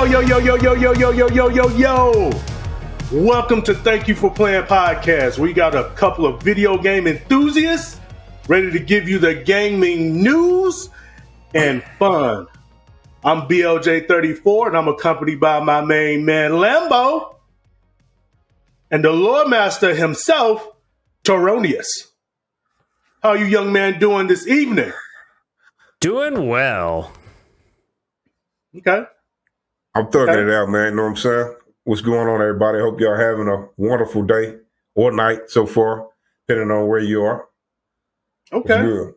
Yo, yo, yo, yo, yo, yo, yo, yo, yo, yo, yo. Welcome to Thank You For Playing Podcast. We got a couple of video game enthusiasts ready to give you the gaming news and fun. I'm BLJ34 and I'm accompanied by my main man Lambo and the Lore Master himself, Toronius. How are you young man doing this evening? Doing well. Okay. I'm thugging it out, man. You know what I'm saying? What's going on, everybody? Hope y'all having a wonderful day or night so far, depending on where you are. Okay. Good.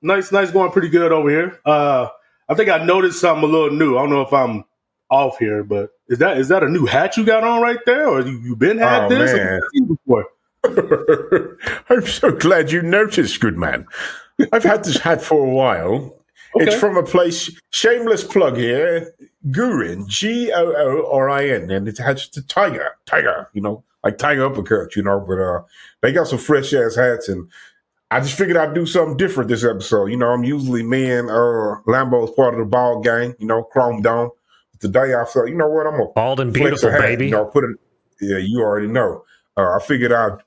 Nice, going pretty good over here. I think I noticed something a little new. I don't know if I'm off here, but is that a new hat you got on right there, or you been had this? Man. Before? I'm so glad you noticed, good man. I've had this hat for a while. Okay. It's from a place, shameless plug here, Goorin, Goorin, and it has the tiger, like tiger uppercut, but they got some fresh ass hats, and I just figured I'd do something different this episode. I'm usually me and Lambo's part of the ball gang, Chrome Dome. Today I felt, you know what, I'm gonna bald and flex beautiful, a hat, baby. Yeah, you already know. I figured I'd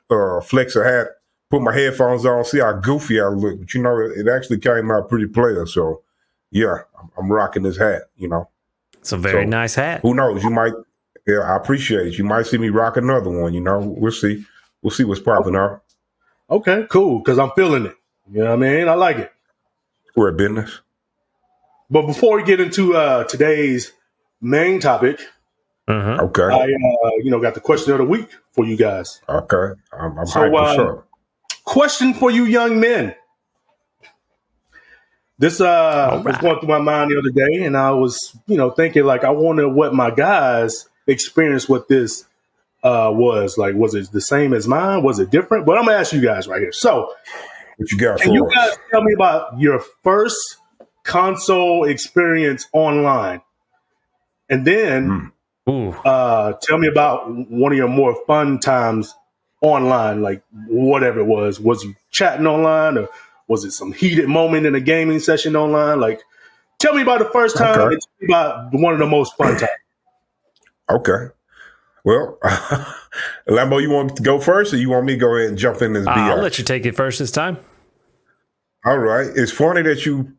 flex a hat, put my headphones on, see how goofy I look. But it actually came out pretty player. So yeah, I'm rocking this hat. It's a very nice hat. Who knows? You might. Yeah, I appreciate it. You might see me rock another one. We'll see. We'll see what's popping up. Okay, cool. Because I'm feeling it. You know what I mean? I like it. We're at business. But before we get into today's main topic, Okay. I got the question of the week for you guys. Okay. I'm hyped. Up. Question for you young men. This was going through my mind the other day, and I was, thinking like I wonder what my guys' experience with this was. Like, was it the same as mine? Was it different? But I'm gonna ask you guys right here. So, what you got? Can you guys tell me about your first console experience online, and then tell me about one of your more fun times online, like whatever it was. Was you chatting online, or was it some heated moment in a gaming session online? Like, tell me about the first time and tell me about one of the most fun times. Okay. Well, Lambo, you want me to go first, or you want me to go ahead and jump in this BS? I'll let you take it first this time. All right. It's funny that you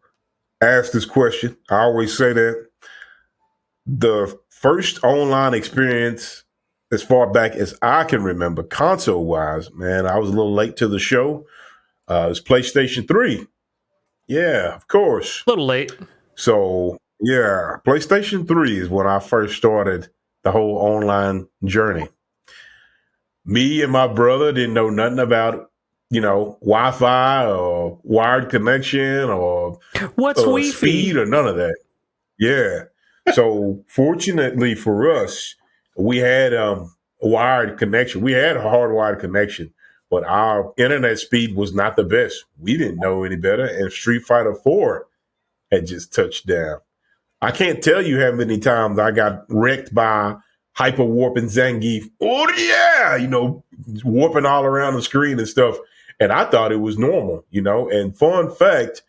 asked this question. I always say that the first online experience, as far back as I can remember, console-wise, man, I was a little late to the show. It was PlayStation 3. Yeah, of course. A little late. So, yeah, PlayStation 3 is when I first started the whole online journey. Me and my brother didn't know nothing about, Wi-Fi or wired connection or what's Wi-Fi? Speed or none of that. Yeah. So fortunately for us, we had a wired connection. We had a hardwired connection, but our internet speed was not the best. We didn't know any better. And Street Fighter 4 had just touched down. I can't tell you how many times I got wrecked by Hyper Warp and Zangief. Oh, yeah, warping all around the screen and stuff. And I thought it was normal, And fun fact,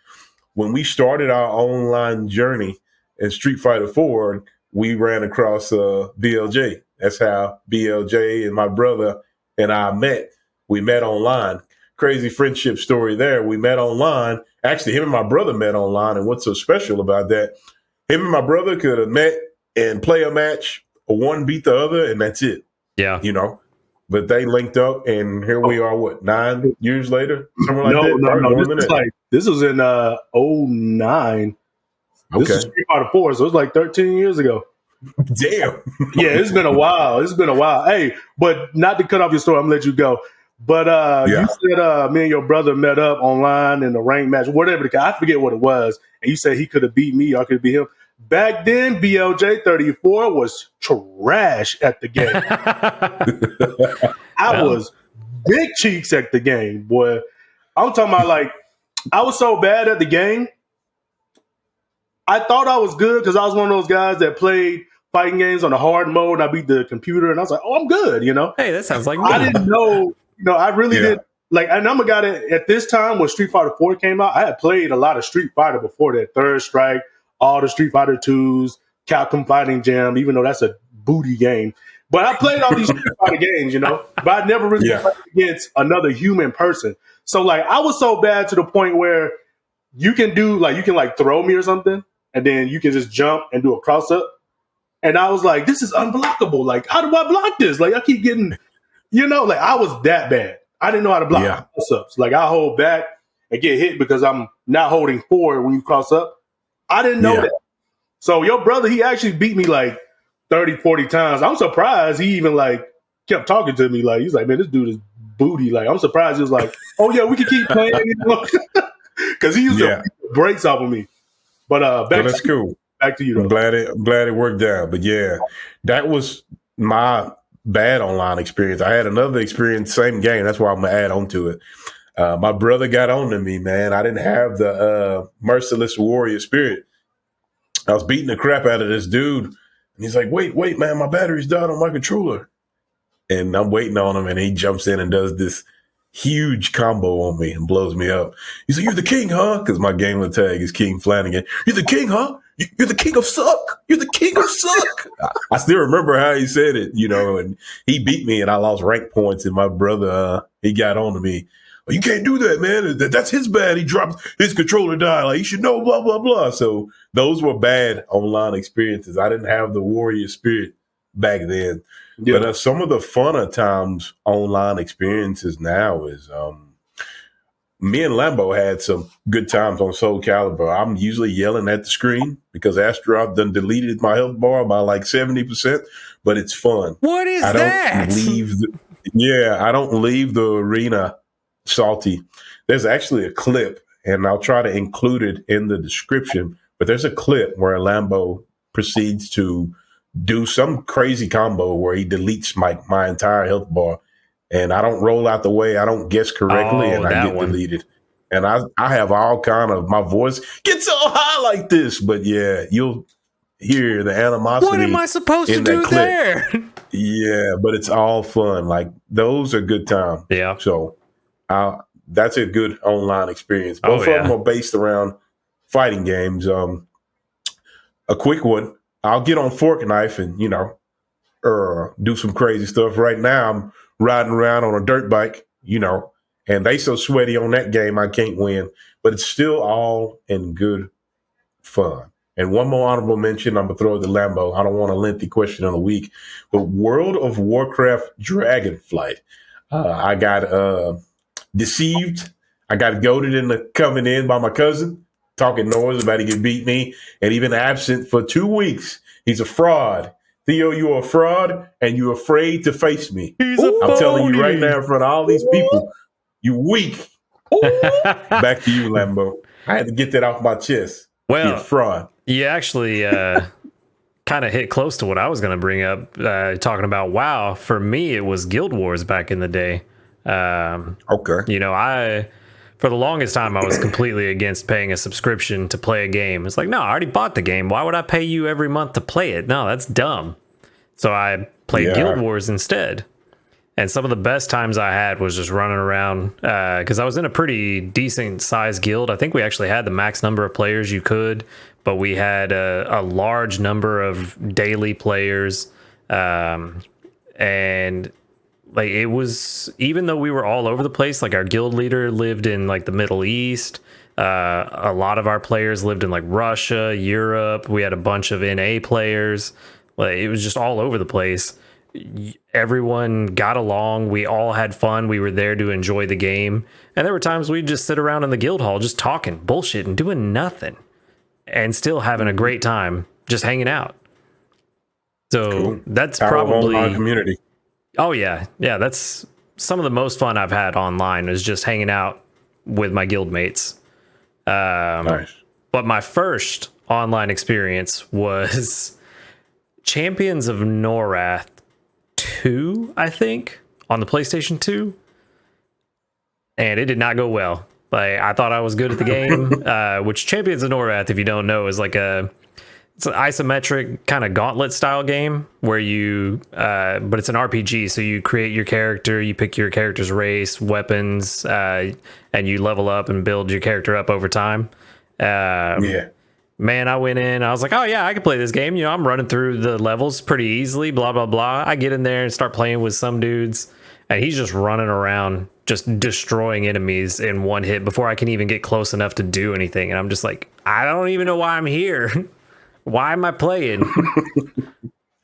when we started our online journey in Street Fighter 4, we ran across BLJ. That's how BLJ and my brother and I met. We met online. Crazy friendship story there. We met online. Actually, him and my brother met online. And what's so special about that, him and my brother could have met and play a match, or one beat the other, and that's it. Yeah. But they linked up, and here we are, 9 years later? Something like that? No. This was in 2009. This is Street Fighter 4, so it was like 13 years ago. Damn. Yeah, it's been a while. Hey, but not to cut off your story, I'm going to let you go. But you said me and your brother met up online in a ranked match, whatever. I forget what it was. And you said he could have beat me, I could beat him. Back then, BLJ34 was trash at the game. I was big cheeks at the game, boy. I'm talking about I was so bad at the game. I thought I was good because I was one of those guys that played fighting games on the hard mode. And I beat the computer, and I was like, "Oh, I'm good," Hey, that sounds like me. I didn't know. I really didn't. And I'm a guy that at this time when Street Fighter 4 came out, I had played a lot of Street Fighter before that. Third Strike, all the Street Fighter 2s, Capcom Fighting Jam, even though that's a booty game. But I played all these Street Fighter games, but I never really played against another human person. So like I was so bad to the point where you can throw me or something, and then you can just jump and do a cross up. And I was like, this is unblockable. Like, how do I block this? Like, I keep getting, like I was that bad. I didn't know how to block cross ups. Like, I hold back and get hit because I'm not holding forward when you cross up. I didn't know that. So your brother, he actually beat me like 30, 40 times. I'm surprised he even like kept talking to me. Like, he's like, man, this dude is booty. Like, I'm surprised he was like, oh yeah, we can keep playing. Because he used to beat the brakes off of me. But that's cool. Back to you, though. I'm glad it worked out. But yeah, that was my bad online experience. I had another experience, same game. That's why I'm going to add on to it. My brother got on to me, man. I didn't have the merciless warrior spirit. I was beating the crap out of this dude. And he's like, wait, man, my battery's died on my controller. And I'm waiting on him, and he jumps in and does this huge combo on me and blows me up. He's like, you're the king, huh? Because my gamer tag is King Flanagan. You're the king, huh? You're the king of suck. You're the king of suck. I still remember how he said it, and he beat me, and I lost rank points, and my brother, he got on to me. Oh, you can't do that, man. That's his bad. He dropped his controller died. Like, you should know, blah, blah, blah. So those were bad online experiences. I didn't have the warrior spirit back then. Yeah. But some of the funner times online experiences now is me and Lambo had some good times on Soul Calibur. I'm usually yelling at the screen because Astaroth done deleted my health bar by like 70%, but it's fun. What is I that? I don't leave the arena salty. There's actually a clip, and I'll try to include it in the description, but there's a clip where Lambo proceeds to do some crazy combo where he deletes my entire health bar, and I don't roll out the way, I don't guess correctly, and I get deleted. And I have all kind of, my voice gets so high like this, but yeah, you'll hear the animosity. What am I supposed to do there? Yeah, but it's all fun. Like, those are good times. Yeah. So that's a good online experience. Both of them are based around fighting games. A quick one, I'll get on Fork Knife and, do some crazy stuff. Right now, I'm riding around on a dirt bike, and they so sweaty on that game, I can't win. But it's still all in good fun. And one more honorable mention, I'm going to throw it to Lambo. I don't want a lengthy question of the week. But World of Warcraft Dragonflight. I got deceived. I got goaded into coming in by my cousin, talking noise about he could beat me, and he been absent for 2 weeks. He's a fraud. Theo, you're a fraud, and you're afraid to face me. I'm telling you right now in front of all these people, you weak. Back to you, Lambo. I had to get that off my chest. Well, you're a fraud. You actually kind of hit close to what I was going to bring up, talking about WoW. For me, it was Guild Wars back in the day. Okay. For the longest time, I was completely against paying a subscription to play a game. It's like, no, I already bought the game. Why would I pay you every month to play it? No, that's dumb. So I played Guild Wars instead. And some of the best times I had was just running around because I was in a pretty decent sized guild. I think we actually had the max number of players you could, but we had a large number of daily players. And like, it was, even though we were all over the place, like our guild leader lived in like the Middle East. A lot of our players lived in like Russia, Europe. We had a bunch of NA players. Like, it was just all over the place. Everyone got along. We all had fun. We were there to enjoy the game. And there were times we'd just sit around in the guild hall, just talking bullshit and doing nothing and still having a great time, just hanging out. So cool. That's probably our community. Oh yeah. Yeah. That's some of the most fun I've had online, is just hanging out with my guild mates. Nice. But my first online experience was Champions of Norath 2, I think, on the PlayStation 2. And it did not go well. Like, I thought I was good at the game, which Champions of Norath, if you don't know, is like it's an isometric kind of gauntlet style game where you, but it's an RPG. So you create your character, you pick your character's race, weapons, and you level up and build your character up over time. man, I went in, I was like, oh yeah, I can play this game. You know, I'm running through the levels pretty easily, blah, blah, blah. I get in there and start playing with some dudes, and he's just running around, just destroying enemies in one hit before I can even get close enough to do anything. And I'm just like, I don't even know why I'm here. Why am I playing?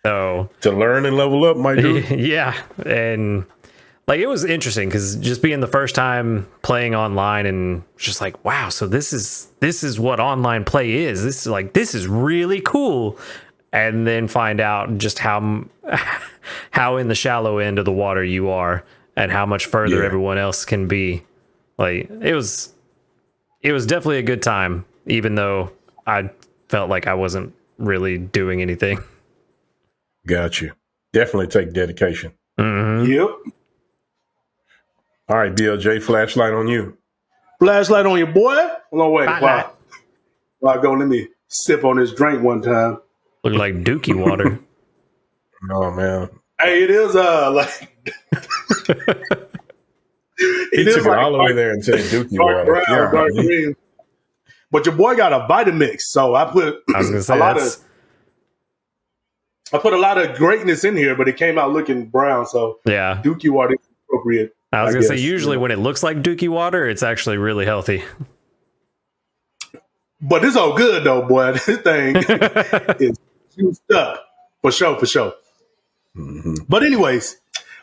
So To learn and level up, my dude. yeah, and like it was interesting because just being the first time playing online and just like, wow, so this is what online play is. This is really cool, and then find out just how in the shallow end of the water you are and how much further everyone else can be. Like it was definitely a good time, even though I felt like I wasn't really doing anything. Got you. Definitely take dedication. Mm-hmm. Yep. All right, BLJ, flashlight on you. Flashlight on your boy. Hold on, wait. Spotlight. While I go, let me sip on this drink one time. Look like Dookie water. Oh man, Hey, it is like he took it all the way there and said Dookie dark water. brown, dark green. But your boy got a Vitamix, so I put I was gonna say I put a lot of greatness in here, but it came out looking brown. So yeah. Dookie water is appropriate. I was gonna say guess, usually when it looks like Dookie water, it's actually really healthy. But it's all good though, boy. This thing is juiced up for sure. Mm-hmm. But anyways,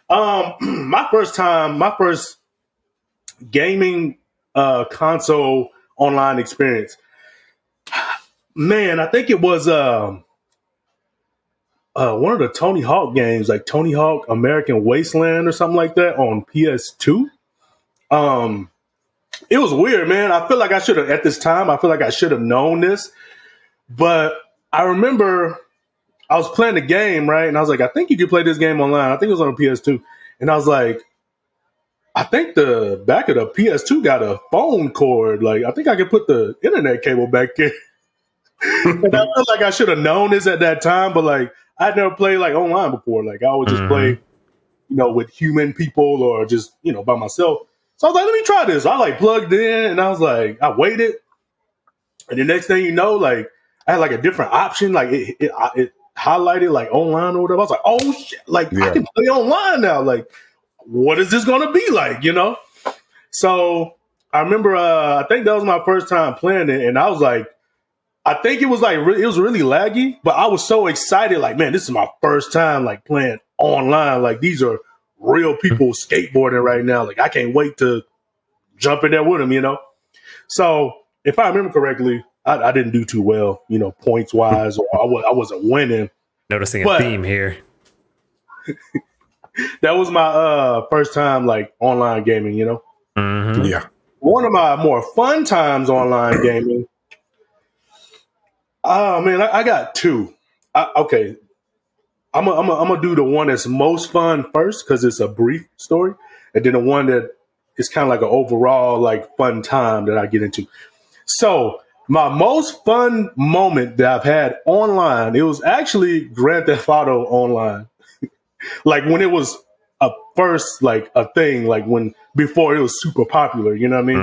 my first gaming console online experience, man, I think it was one of the Tony Hawk games, like Tony Hawk American Wasteland or something like that on PS2. It was weird, man. I feel like I should have known this, but I remember I was playing the game, right? And I was like, I think you could play this game online. I think it was on a PS2. And I was like, I think the back of the PS2 got a phone cord. Like, I think I could put the internet cable back there. And I feel like I should have known this at that time, but like, I'd never played like online before. Like, I would just play, with human people or just, by myself. So I was like, let me try this. I like plugged in and I was like, I waited. And the next thing you know, like, I had like a different option. Like, it highlighted like online or whatever. I was like, oh shit, like I can play online now. Like, what is this gonna be like, So I remember I think that was my first time playing it, and I was like, I think it was like it was really laggy, but I was so excited, like, man, this is my first time like playing online. Like, these are real people skateboarding right now. Like, I can't wait to jump in there with them, So if I remember correctly, I didn't do too well, points wise, or I wasn't winning. Noticing a theme here. That was my first time like online gaming, Mm-hmm. Yeah. One of my more fun times online gaming. Oh man, I got two. Okay, I'm gonna do the one that's most fun first because it's a brief story, and then the one that is kind of like an overall like fun time that I get into. So my most fun moment that I've had online, it was actually Grand Theft Auto Online. Like when it was a first like a thing, like before it was super popular, you know what I mean?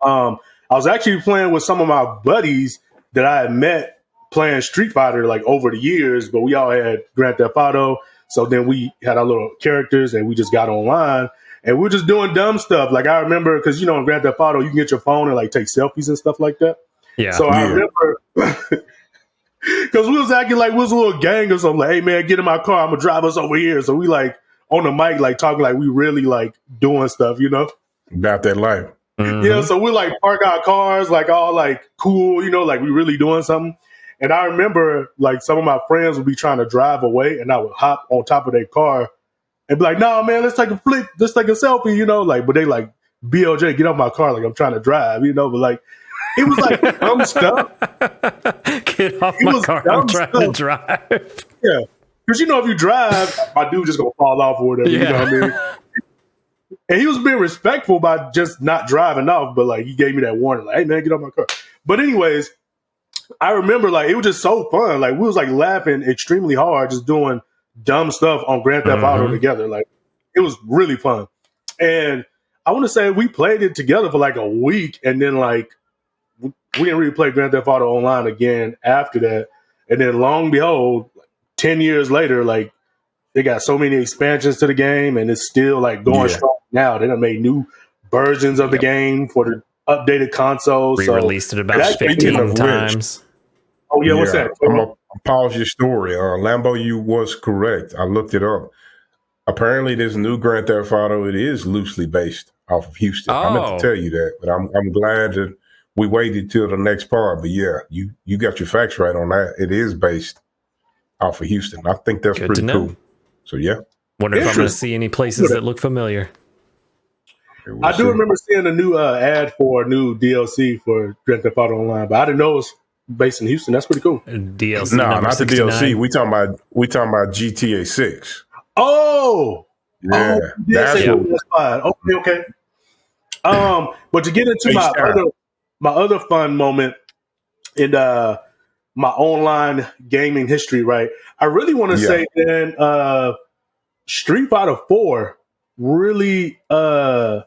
Mm-hmm. I was actually playing with some of my buddies that I had met playing Street Fighter like over the years, but we all had Grand Theft Auto. So then we had our little characters and we just got online and we were just doing dumb stuff. Like I remember, because in Grand Theft Auto, you can get your phone and like take selfies and stuff like that. Yeah. So I remember because we was acting like we was a little gang or something. Like, hey man, get in my car. I'm gonna drive us over here. So we like on the mic, like talking like we really like doing stuff, About that life. Mm-hmm. Yeah, so we like park our cars like all like cool, like we really doing something. And I remember like some of my friends would be trying to drive away and I would hop on top of their car and be like, no, man, let's take a flick, let's take a selfie, like, but they like, BLJ, get off my car, like I'm trying to drive, but like, it was like dumb stuff. Get off my car, I'm trying to drive. Yeah, because if you drive, my dude just gonna fall off or whatever, you know what I mean? And he was being respectful by just not driving off, but like he gave me that warning, like, hey man, get off my car. But anyways, I remember like it was just so fun. Like we was like laughing extremely hard, just doing dumb stuff on Grand Theft Auto together. Like it was really fun. And I want to say we played it together for like a week, and then like we didn't really play Grand Theft Auto Online again after that. And then, long and behold, 10 years later, like they got so many expansions to the game, and it's still like going strong now. They done made new versions of the game for the updated consoles. Re-released it about 15 times. Oh yeah, what's that? I'm gonna pause your story. Lambo, you was correct. I looked it up. Apparently, this new Grand Theft Auto, it is loosely based off of Houston. I meant to tell you that, but I'm glad that we waited till the next part. But yeah, you got your facts right on that. It is based off of Houston. I think that's Good pretty cool. So yeah. Wonder if I'm going to see any places that look familiar. I do remember seeing a new ad for a new DLC for Grand Theft Auto Online, but I didn't know it was based in Houston. That's pretty cool. DLC? No, not 69. The DLC. We talking about GTA 6. Oh, yeah, that's fine. Okay. But to get into my other fun moment in my online gaming history, right? I really want to say, man, Street Fighter 4 really, I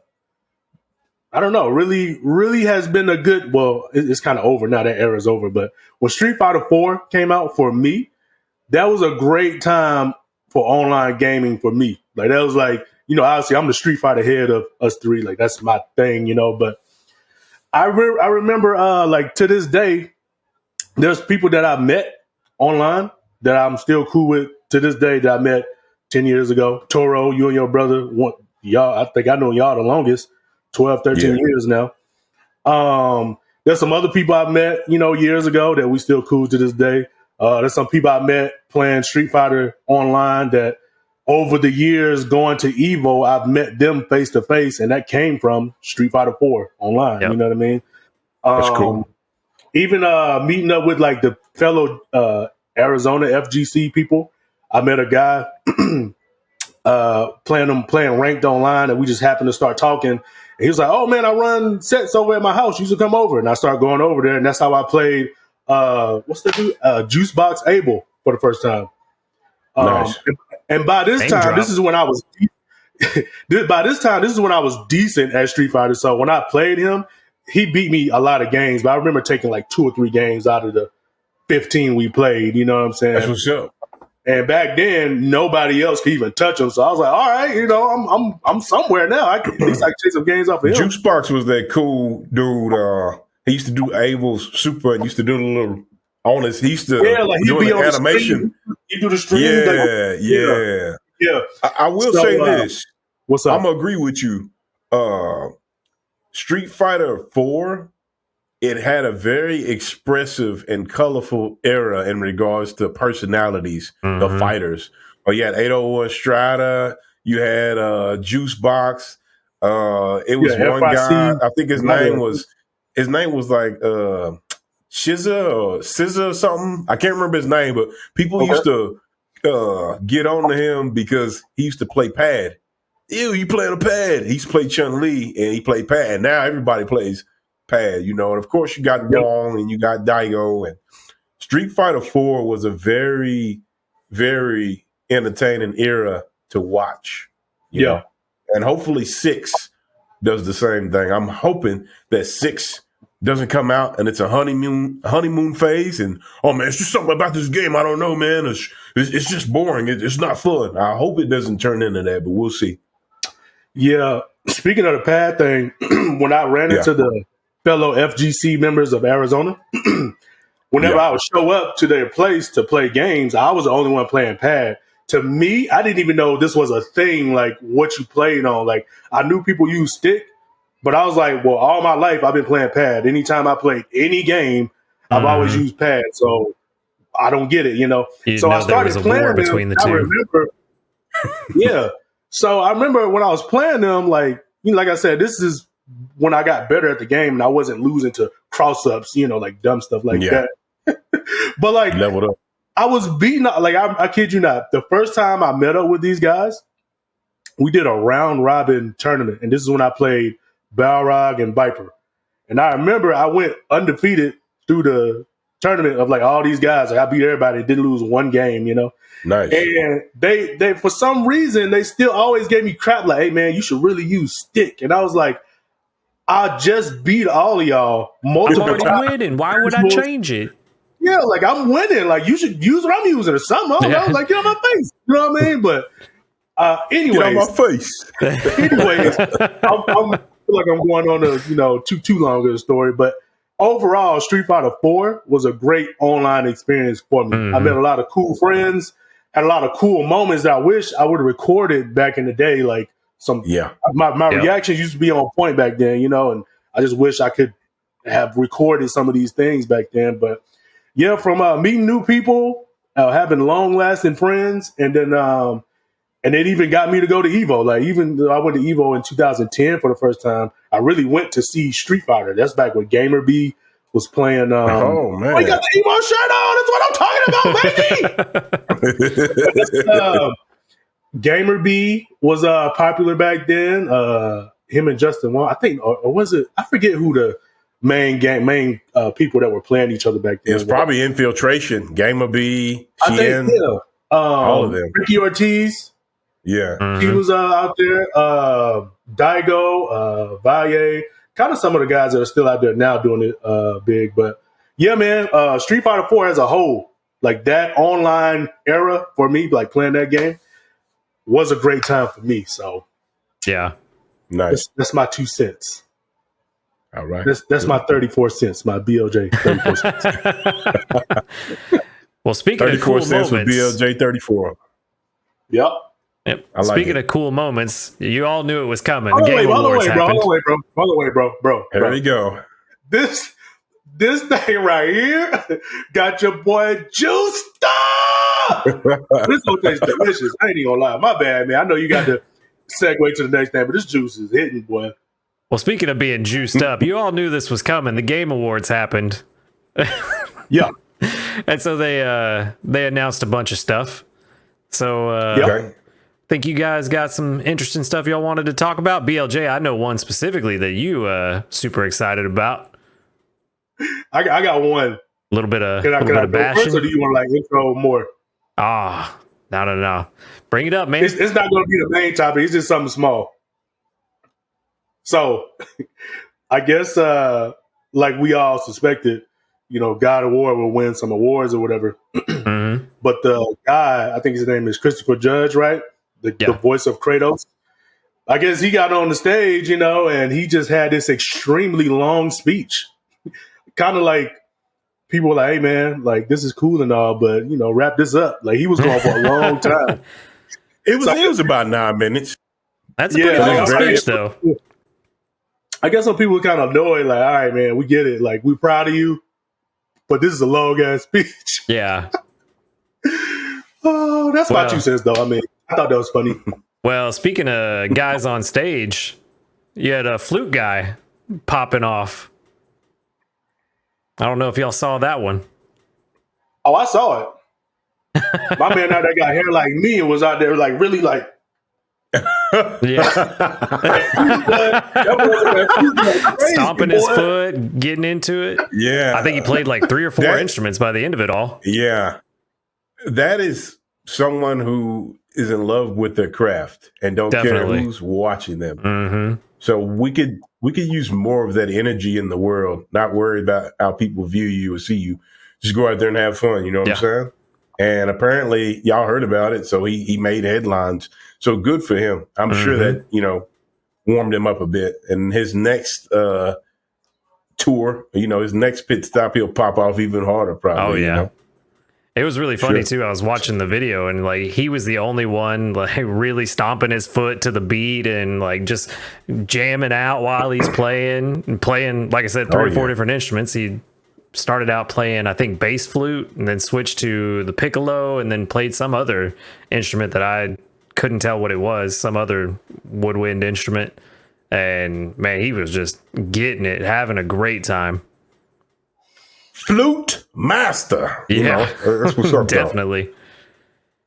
don't know, really has been a good. Well, it's kind of over now. That era's over. But when Street Fighter 4 came out for me, that was a great time for online gaming for me. Like that was like, obviously I'm the Street Fighter head of us three. Like that's my thing, But I remember, like to this day, there's people that I met online that I'm still cool with to this day that I met 10 years ago. Toro, you and your brother, y'all. I think I know y'all the longest, 12, 13 years now. There's some other people I met, years ago that we still cool to this day. There's some people I met playing Street Fighter online that over the years going to Evo, I've met them face to face, and that came from Street Fighter 4 online. Yep. You know what I mean? That's cool. Even meeting up with like the fellow Arizona FGC people. I met a guy playing ranked online, and we just happened to start talking. And he was like, "Oh man, I run sets over at my house. You should come over." And I started going over there, and that's how I played. What's the dude? Juicebox Abel for the first time. Nice. And by this time, this is when I was. By this time, this is when I was decent at Street Fighter. So when I played him, he beat me a lot of games. But I remember taking like 2 or 3 games out of the 15 we played. You know what I'm saying? That's what's up. And back then, nobody else could even touch him. So I was like, all right, I'm somewhere now. At least I can take some games off of him. Juicebox was that cool dude. He used to do Abel's Super and used to do the little on his. He used to do the animation. He do the stream. Yeah. I will say this. What's up? I'm gonna agree with you. Street Fighter 4. It had a very expressive and colorful era in regards to personalities of fighters. You had 801 Strata, you had Juicebox. It was one guy. I think his name was like Shizza or Scissor or something. I can't remember his name, but people used to get on to him because he used to play pad. Ew, you playing a pad? He used to play Chun-Li and he played pad. And now everybody plays pad, and of course you got Wong and you got Daigo, and Street Fighter 4 was a very, very entertaining era to watch. You know? And hopefully 6 does the same thing. I'm hoping that 6 doesn't come out and it's a honeymoon phase, and oh man, it's just something about this game I don't know, man. It's just boring. It's not fun. I hope it doesn't turn into that, but we'll see. Yeah. Speaking of the pad thing, when I ran into the fellow FGC members of Arizona, whenever I would show up to their place to play games, I was the only one playing pad. To me, I didn't even know this was a thing, like what you played on. Like I knew people use stick, but I was like, well, all my life I've been playing pad. Anytime I played any game, I've always used pad. So I don't get it, So I started playing between the two. I remember, So I remember when I was playing them, like I said, this is when I got better at the game and I wasn't losing to cross-ups, like dumb stuff like that. But like leveled up. I was beating up, like I kid you not, the first time I met up with these guys, we did a round robin tournament. And this is when I played Balrog and Viper. And I remember I went undefeated through the tournament of like all these guys. Like I beat everybody, didn't lose one game, Nice. And they for some reason they still always gave me crap like, hey man, you should really use stick. And I was like, I just beat all of y'all I'm multiple already times. winning. Why would I change it? Yeah, like I'm winning. Like you should use what I'm using or something. I don't know. Like get on my face. You know what I mean? But Get on anyways, my face. I feel like I'm going on a too long of a story. But overall, Street Fighter 4 was a great online experience for me. I met a lot of cool friends, had a lot of cool moments that I wish I would have recorded back in the day. Like my reactions used to be on point back then, and I just wish I could have recorded some of these things back then. But yeah, from meeting new people, having long lasting friends, and then it even got me to go to Evo. Like even though I went to Evo in 2010 for the first time, I really went to see Street Fighter. That's back when Gamer B was playing. Oh man, you got the Evo shirt on. That's what I'm talking about, baby. Gamer B was popular back then. Him and Justin Wong, I think, or was it? I forget who the main people that were playing each other back then. It was probably Infiltration, Gamer B, I think, Chien, all of them. Ricky Ortiz. Yeah. He was out there. Daigo, Valle, kind of some of the guys that are still out there now doing it big. But yeah, man, Street Fighter 4 as a whole, like that online era for me, like playing that game, was a great time for me. So yeah, nice. That's my 2 cents. All right. That's my 34 cents, my BLJ 34 cents. Well, speaking of cool cents moments, with BLJ 34. Yep. Yep. Like speaking of cool moments, you all knew it was coming. Hold the Game Awards happened. Hold on, bro. There we go. This thing right here got your boy juiced up. This one tastes delicious. I ain't even gonna lie. My bad, man. I know you got to segue to the next thing, but this juice is hitting, boy. Well, speaking of being juiced up, you all knew this was coming. The Game Awards happened. Yeah. And so they announced a bunch of stuff. So Okay. think you guys got some interesting stuff y'all wanted to talk about. BLJ, I know one specifically that you super excited about. I got one. A little bit of, Can I go bashing. first, or do you want to like intro more? No. Bring it up, man. It's not going to be the main topic. It's just something small. So, I guess like we all suspected, God of War will win some awards or whatever. Mm-hmm. But the guy, I think his name is Christopher Judge, right? The voice of Kratos. I guess he got on the stage, and he just had this extremely long speech. Kind of like people were like, hey, man, like this is cool and all, but, wrap this up. Like he was going for a long time. It was about 9 minutes. That's a pretty long speech, though. I guess some people were kind of annoyed, like, all right, man, we get it. Like, we're proud of you, but this is a long-ass speech. Yeah. Oh, that's my 2 cents, though. I mean, I thought that was funny. Well, speaking of guys on stage, you had a flute guy popping off. I don't know if y'all saw that one. Oh, I saw it. My man out there got hair like me and was out there like really like. Yeah. Stomping his foot, getting into it. Yeah. I think he played like 3 or 4 instruments by the end of it all. Yeah. That is someone who is in love with their craft and don't care who's watching them. Mm-hmm. So we could use more of that energy in the world, not worry about how people view you or see you. Just go out there and have fun, you know what I'm saying? And apparently y'all heard about it, so he made headlines. So good for him. I'm sure that, warmed him up a bit. And his next tour, his next pit stop, he'll pop off even harder probably. Oh, yeah. It was really funny, too. I was watching the video, and, like, he was the only one, like, really stomping his foot to the beat and, like, just jamming out while he's playing. And playing, like I said, 3 or 4 different instruments. He started out playing, I think, bass flute, and then switched to the piccolo, and then played some other instrument that I couldn't tell what it was, some other woodwind instrument. And, man, he was just getting it, having a great time. Flute master. That's what's up. Definitely.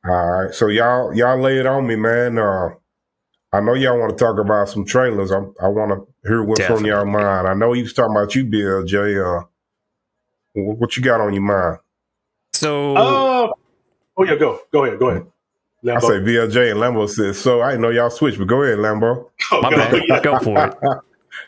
All right. So y'all lay it on me, man. I know y'all want to talk about some trailers. I want to hear what's on y'all mind. I know he was talking about you, BLJ. What you got on your mind? So yeah, go ahead. Lambo. I say BLJ and Lambo says so. I didn't know y'all switched, but go ahead, Lambo. My bad. Go for it.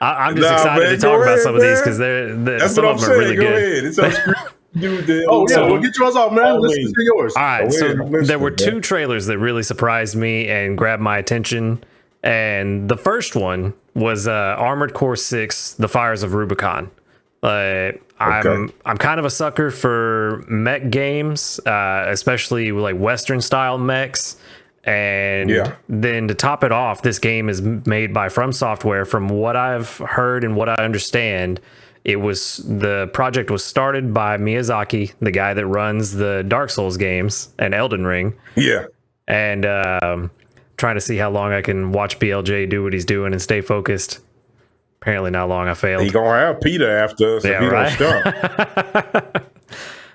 I'm just Nah, excited man, to talk go about ahead, some of these man. because That's some what of I'm them are really saying. Go good. ahead. It's on screen. Dude, Oh yeah, So- we'll get yours off, man. Let's hear yours. All right, Go so ahead, I'm there were listening, two trailers that really surprised me and grabbed my attention. And the first one was Armored Core 6: The Fires of Rubicon. I'm kind of a sucker for mech games, especially like Western style mechs. And Yeah. then to top it off, this game is made by From Software. From what I've heard and what I understand, the project was started by Miyazaki, the guy that runs the Dark Souls games and Elden Ring. Yeah. And trying to see how long I can watch BLJ do what he's doing and stay focused. Apparently not long. I failed. He gonna have Peter after us if he don't stop.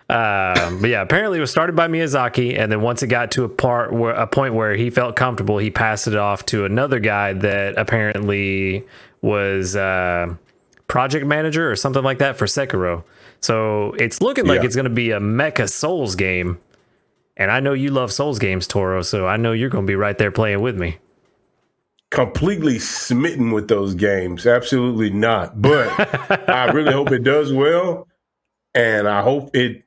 But yeah, apparently it was started by Miyazaki, and then once it got to a point where he felt comfortable, he passed it off to another guy that apparently was project manager or something like that for Sekiro. So it's looking like it's going to be a Mecha Souls game, and I know you love Souls games, Toro. So I know you're going to be right there playing with me. Completely smitten with those games. Absolutely not. But I really hope it does well, and I hope it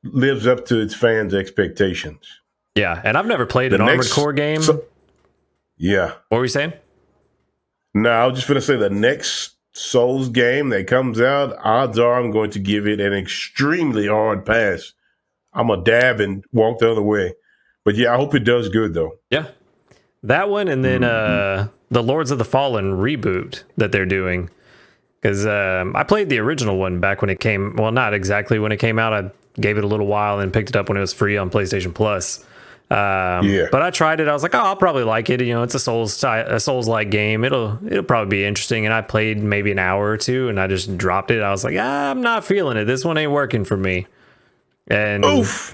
lives up to its fans' expectations. Yeah, and I've never played an Armored Core game. Yeah. What were you saying? No, I was just going to say the next Souls game that comes out, odds are I'm going to give it an extremely hard pass. I'm a dab and walk the other way. But yeah, I hope it does good, though. Yeah. That one, and then the Lords of the Fallen reboot that they're doing. Because I played the original one back when it came. Well, not exactly when it came out. I gave it a little while and picked it up when it was free on PlayStation Plus. But I tried it. I was like, oh, I'll probably like it. You know, it's a Souls-like game. It'll probably be interesting. And I played maybe an hour or two, and I just dropped it. I was like, I'm not feeling it. This one ain't working for me. And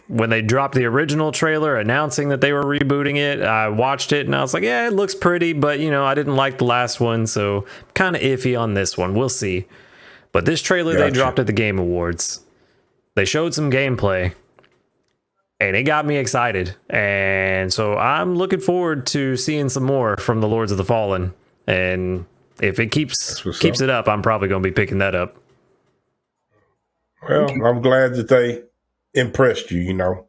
when they dropped the original trailer announcing that they were rebooting it, I watched it and I was like, yeah, it looks pretty, but you know, I didn't like the last one, so kind of iffy on this one. We'll see. But this trailer they dropped at the Game Awards, they showed some gameplay and it got me excited. And so I'm looking forward to seeing some more from the Lords of the Fallen. And if it keeps it up, I'm probably going to be picking that up. Well, I'm glad that they impressed you. You know,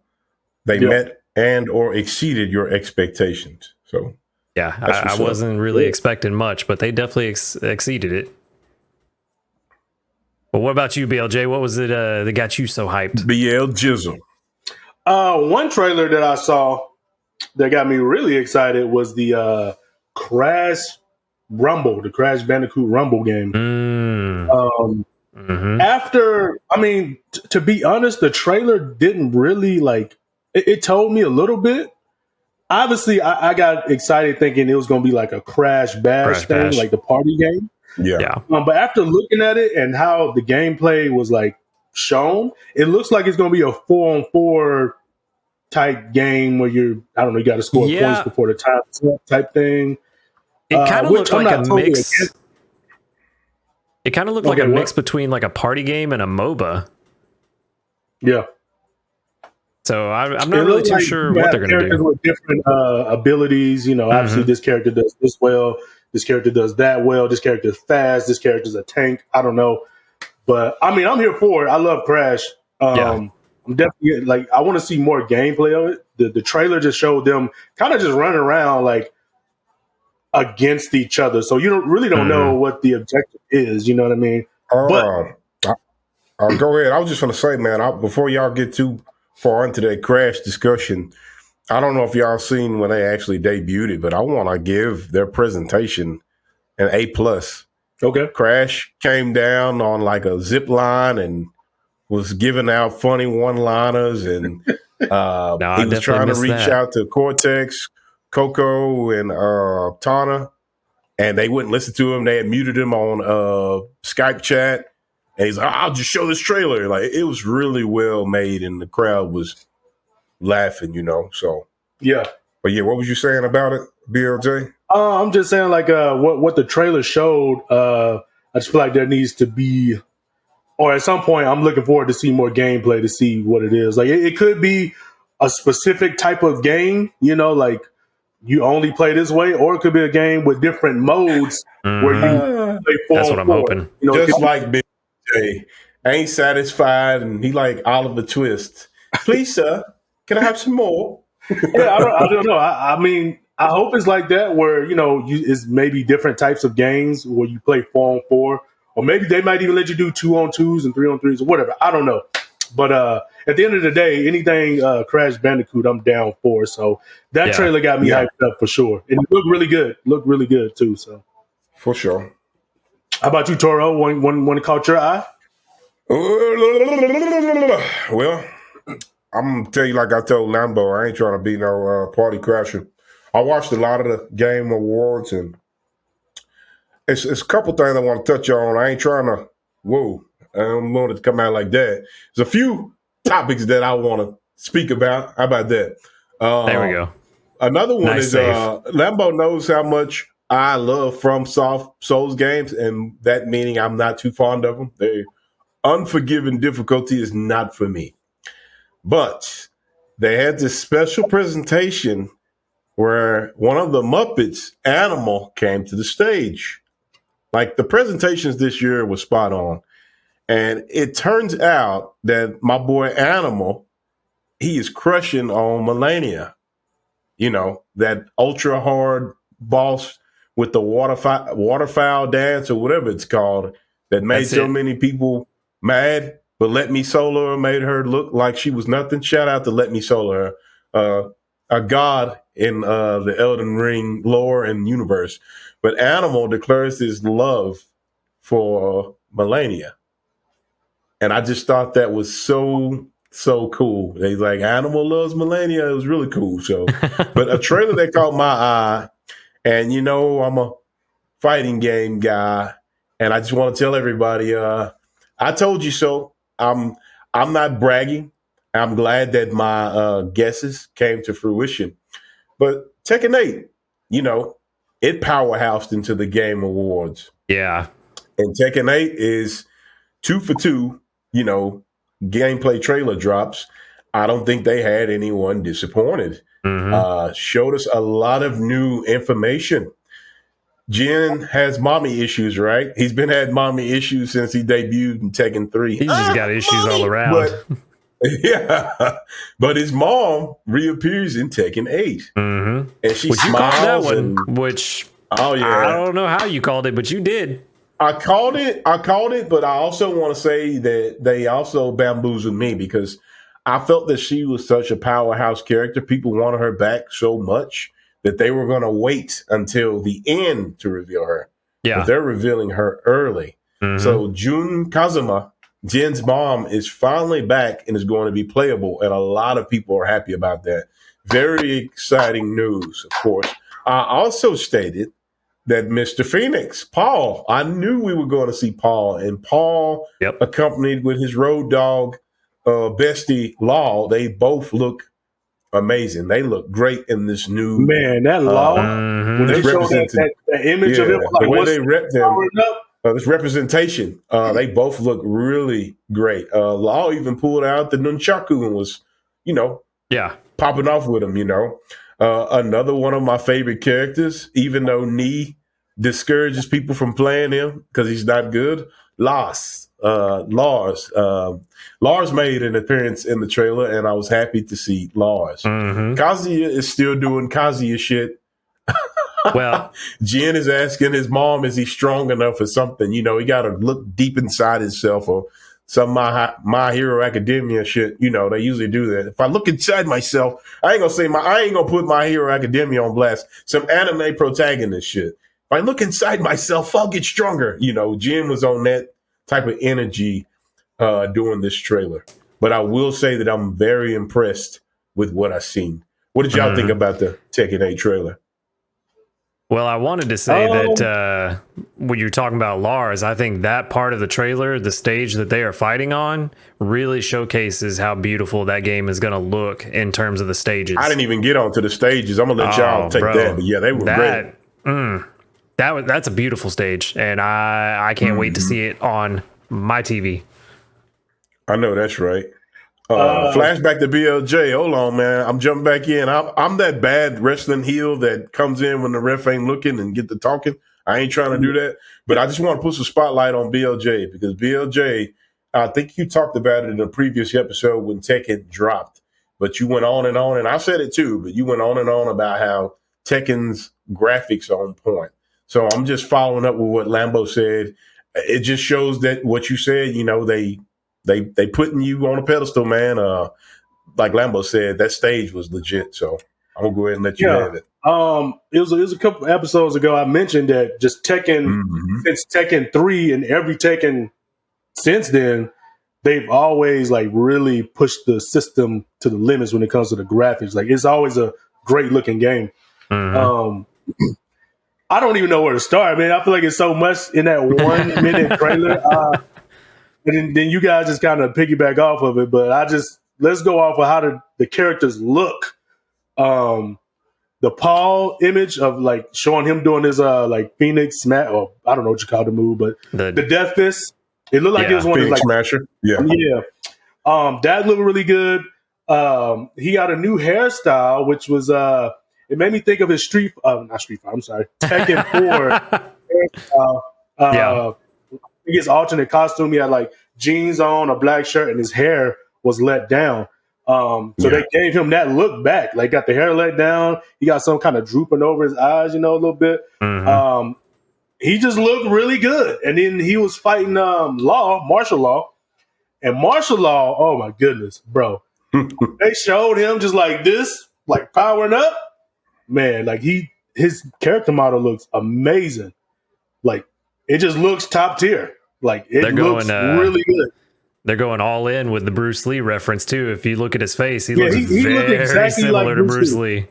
they met and or exceeded your expectations. So yeah, I wasn't really expecting much, but they definitely exceeded it. But what about you, BLJ? What was it that got you so hyped? BL Jizzle. One trailer that I saw that got me really excited was the Crash Rumble, the Crash Bandicoot Rumble game. After, I mean, to be honest, the trailer didn't really it told me a little bit. Obviously, I got excited thinking it was going to be like a Crash Bash thing, like the party game. Yeah. But after looking at it and how the gameplay was like shown, it looks like it's going to be a 4-on-4 type game where you got to score points before the time type thing. It kind of looked like a mix. It kind of looked like a mix between like a party game and a MOBA. Yeah. So I'm not really too sure what they're going to do. With different abilities, you know, obviously this character does this well, this character does that well, this character is fast, this character is a tank. I don't know. But I mean, I'm here for it. I love Crash. I'm definitely I want to see more gameplay of it. The trailer just showed them kind of just running around like against each other. So you don't know what the objective is. You know what I mean? Go ahead. I was just going to say, man, before y'all get too far into that Crash discussion, I don't know if y'all seen when they actually debuted it, but I want to give their presentation an A+. Okay. Crash came down on like a zip line and was giving out funny one-liners, and he was trying to reach out to Cortex, Coco, and Tana, and they wouldn't listen to him. They had muted him on Skype chat, and he's like, I'll just show this trailer. Like, it was really well made, and the crowd was laughing, you know. So yeah. But yeah, what was you saying about it, BLJ? I'm just saying what the trailer showed. I just feel like there needs to be, or at some point, I'm looking forward to see more gameplay to see what it is. Like it could be a specific type of game, you know, like you only play this way, or it could be a game with different modes where you play 4 That's on what I'm 4. hoping. You know, it Just could be- like Big J, ain't satisfied, and he like Oliver Twist. Please, sir, can I have some more? yeah, I don't know. I mean, I hope it's like that where it's maybe different types of games where you play 4 on 4, or maybe they might even let you do 2 on 2s and 3 on 3s or whatever. I don't know. But at the end of the day, anything Crash Bandicoot, I'm down for. So that trailer got me hyped up for sure, and it looked really good. Looked really good too. So For sure. how about you, Toro? One caught your eye? Well, I'm gonna tell you like I told Lambo, I ain't trying to be no party crasher. I watched a lot of the game awards, and it's a couple things I want to touch on. I ain't trying to I don't want it to come out like that. There's a few topics that I want to speak about. How about that? There we go. Another one Nice is save. Lambo knows how much I love From Soft Souls games, and that meaning I'm not too fond of them. They Unforgiven difficulty is not for me. But they had this special presentation where one of the Muppets, Animal, came to the stage. Like the presentations this year was spot on. And it turns out that my boy Animal, he is crushing on Melania. You know, that ultra hard boss with the waterfowl dance or whatever it's called that made That's so it. many people mad, but Let Me Solo Her made her look like she was nothing. Shout out to Let Me Solo Her, a god in the Elden Ring lore and universe. But Animal declares his love for Melania. And I just thought that was so cool. They like Animal loves Melania. It was really cool. So, but a trailer that caught my eye, and I'm a fighting game guy, and I just want to tell everybody, I told you so. I'm not bragging. I'm glad that my guesses came to fruition. But Tekken 8, it powerhoused into the Game Awards. Yeah. And Tekken 8 is 2 for 2, gameplay trailer drops. I don't think they had anyone disappointed. Showed us a lot of new information. Jin has mommy issues, right? He's been had mommy issues since he debuted in Tekken 3. He's just got issues all around. But, yeah. But his mom reappears in Tekken 8. Mm-hmm. And she Which you called smiles. that one, And, which oh, yeah. I don't know how you called it, but you did. I called it, but I also want to say that they also bamboozled me because I felt that she was such a powerhouse character. People wanted her back so much that they were going to wait until the end to reveal her. Yeah. But they're revealing her early. Mhm. So Jun Kazuma, Jin's mom, is finally back and is going to be playable. And a lot of people are happy about that. Very exciting news, of course. I also stated that Mr. Phoenix, Paul, I knew we were going to see Paul. And Paul, accompanied with his road dog, bestie Law, they both look amazing. They look great in this new that Law. When they showed that image of him, the way they rep them, this representation, they both look really great. Law even pulled out the nunchaku and was, popping off with him. Another one of my favorite characters, even though Nee discourages people from playing him because he's not good. Lars made an appearance in the trailer, and I was happy to see Lars. Kazuya is still doing Kazuya shit. Well, Jin is asking his mom, is he strong enough or something? He got to look deep inside himself, or some My Hero Academia shit. They usually do that. If I look inside myself, I ain't gonna put My Hero Academia on blast. Some anime protagonist shit. If I look inside myself, I'll get stronger. Jin was on that type of energy doing this trailer. But I will say that I'm very impressed with what I've seen. What did y'all think about the Tekken 8 trailer? Well, I wanted to say that when you're talking about Lars, I think that part of the trailer, the stage that they are fighting on, really showcases how beautiful that game is going to look in terms of the stages. I didn't even get onto the stages. I'm going to let y'all take that. But yeah, they were great. That's a beautiful stage, and I can't wait to see it on my TV. I know that's right. Flashback to BLJ. Hold on, man. I'm jumping back in. I'm that bad wrestling heel that comes in when the ref ain't looking and get to talking. I ain't trying to do that, but I just want to put some spotlight on BLJ because BLJ, I think you talked about it in a previous episode when Tekken dropped, but you went on, and I said it too, but you went on and on about how Tekken's graphics are on point. So I'm just following up with what Lambo said. It just shows that what you said, they putting you on a pedestal, man. Like Lambo said, that stage was legit. So I'm gonna go ahead and let you have it. It was a couple episodes ago. I mentioned that just Tekken since Tekken 3 and every Tekken since then, they've always like really pushed the system to the limits when it comes to the graphics. Like it's always a great looking game. I don't even know where to start, man. I feel like it's so much in that 1 minute trailer. And then you guys just kind of piggyback off of it, but let's go off of how the characters look. The Paul image of like showing him doing his like Phoenix smash, or I don't know what you call the move, but the Death Fist. It looked like it was one Phoenix of like Smasher. Yeah. That looked really good. He got a new hairstyle, which was it made me think of his not Street Fighter. I'm sorry, Tekken 4 hairstyle. His alternate costume. He had like jeans on, a black shirt, and his hair was let down. They gave him that look back. Like got the hair let down. He got some kind of drooping over his eyes, a little bit. He just looked really good. And then he was fighting martial law. And martial law, oh my goodness, bro. They showed him just like this, like powering up. Man, like his character model looks amazing. Like it just looks top tier. Like it looks really good. They're going all in with the Bruce Lee reference too. If you look at his face, he looks he very exactly similar like to Bruce Lee.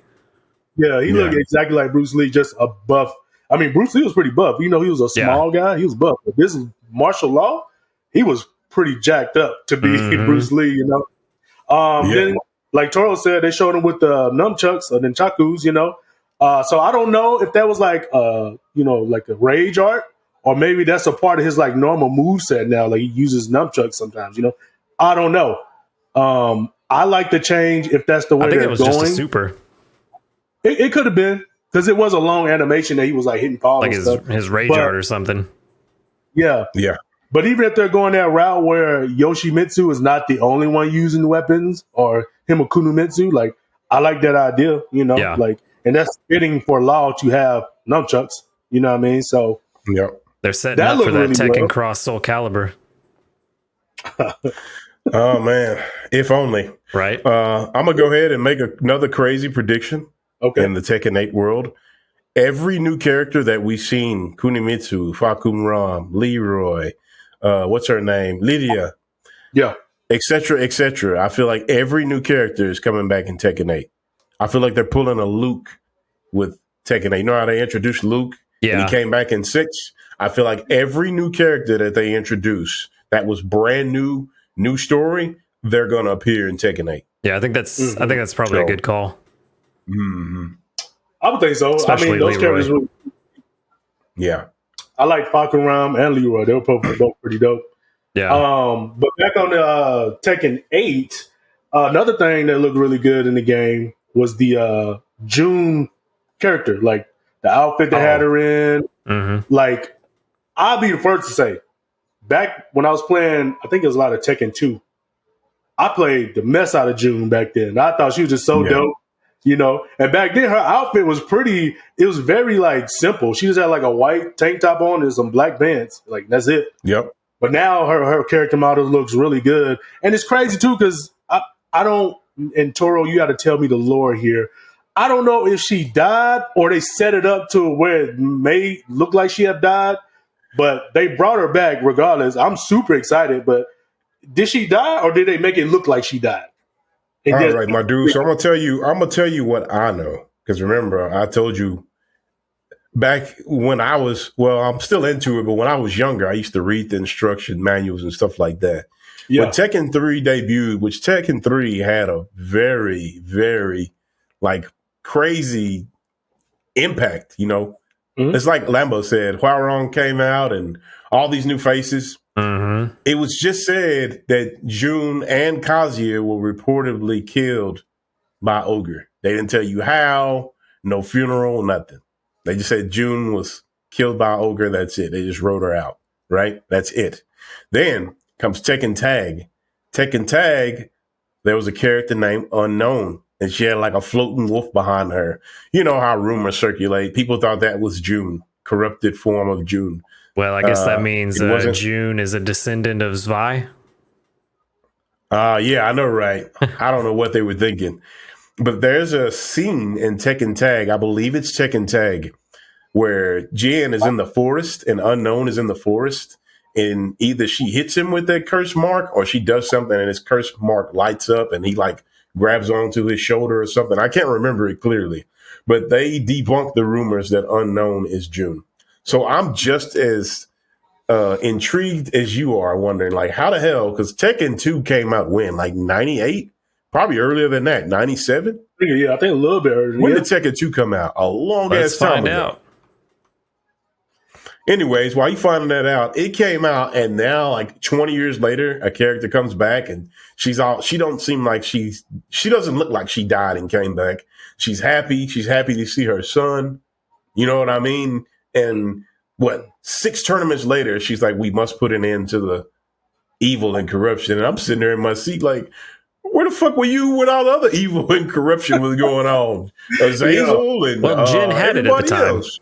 Yeah, he looked exactly like Bruce Lee, just a buff. I mean, Bruce Lee was pretty buff. He was a small guy. He was buff. But this is martial law. He was pretty jacked up to be Bruce Lee, Then, like Toro said, they showed him with the nunchucks or nunchakus, So I don't know if that was like, like a rage art, or maybe that's a part of his like normal moveset now. Like he uses nunchucks sometimes, I don't know. I like the change if that's the way they're going. I think it was just a super. It could have been because it was a long animation that he was like hitting Paul, like and his rage art or something. Yeah. But even if they're going that route where Yoshimitsu is not the only one using weapons, or him or Kunomitsu, like I like that idea, like, and that's fitting for Law to have nunchucks, you know what I mean? So they're setting up for that really Tekken Cross Soul Calibur. Oh man, if only. Right. I'm gonna go ahead and make another crazy prediction. Okay. In the Tekken 8 world, every new character that we've seen, Kunimitsu, Fakum Ram, Leroy, what's her name, Lydia, etc., etc. I feel like every new character is coming back in Tekken 8. I feel like they're pulling a Luke with Tekken 8. You know how they introduced Luke? Yeah. And he came back in 6? I feel like every new character that they introduce that was brand new story, they're going to appear in Tekken 8. Yeah, I think that's probably a good call. I would think so. Especially I mean, those Leroy. characters I like Fakum Ram and Leroy. They were both pretty dope. Yeah. But back on the Tekken 8, another thing that looked really good in the game was the June character, like the outfit they had her in. Like, I'll be the first to say, back when I was playing, I think it was a lot of Tekken 2. I played the mess out of June back then. I thought she was just so dope, And back then, her outfit was it was very, like, simple. She just had, like, a white tank top on and some black pants. Like, that's it. Yep. But now her character model looks really good. And it's crazy, too, because I don't – and Toro, you got to tell me the lore here. I don't know if she died or they set it up to where it may look like she had died, but they brought her back regardless. I'm super excited, but – did she die, or did they make it look like she died? All right, my dude. So I'm gonna tell you what I know. Because remember, I told you back when I'm still into it, but when I was younger, I used to read the instruction manuals and stuff like that. Yeah. When Tekken 3 debuted, which Tekken 3 had a very, very like crazy impact, It's like Lambo said, Huarong came out and all these new faces. Mm-hmm. It was just said that June and Kazuya were reportedly killed by Ogre. They didn't tell you how, no funeral, nothing. They just said June was killed by Ogre. That's it. They just wrote her out, right? That's it. Then comes Tekken Tag. Tekken Tag, there was a character named Unknown, and she had like a floating wolf behind her. You know how rumors circulate. People thought that was June, corrupted form of June. Well, I guess that means wasn't- June is a descendant of Zwei. Yeah, I know, right? I don't know what they were thinking. But there's a scene in Tekken Tag, I believe it's Tekken Tag, where Jen is in the forest and Unknown is in the forest. And either she hits him with that curse mark or she does something and his curse mark lights up and he like grabs onto his shoulder or something. I can't remember it clearly. But they debunked the rumors that Unknown is June. So I'm just as intrigued as you are, wondering like how the hell, because Tekken 2 came out when, like 98? Probably earlier than that, 97? Yeah, I think a little bit earlier. When did Tekken 2 come out? A long Let's ass time find ago. out. Anyways, while you finding that out, it came out, and now like 20 years later, a character comes back, and she don't seem like she doesn't look like she died and came back. She's happy. She's happy to see her son. You know what I mean? And 6 tournaments later, she's like, we must put an end to the evil and corruption. And I'm sitting there in my seat like, where the fuck were you when all the other evil and corruption was going on? Azazel and Well, Jen had it at the everybody time. else.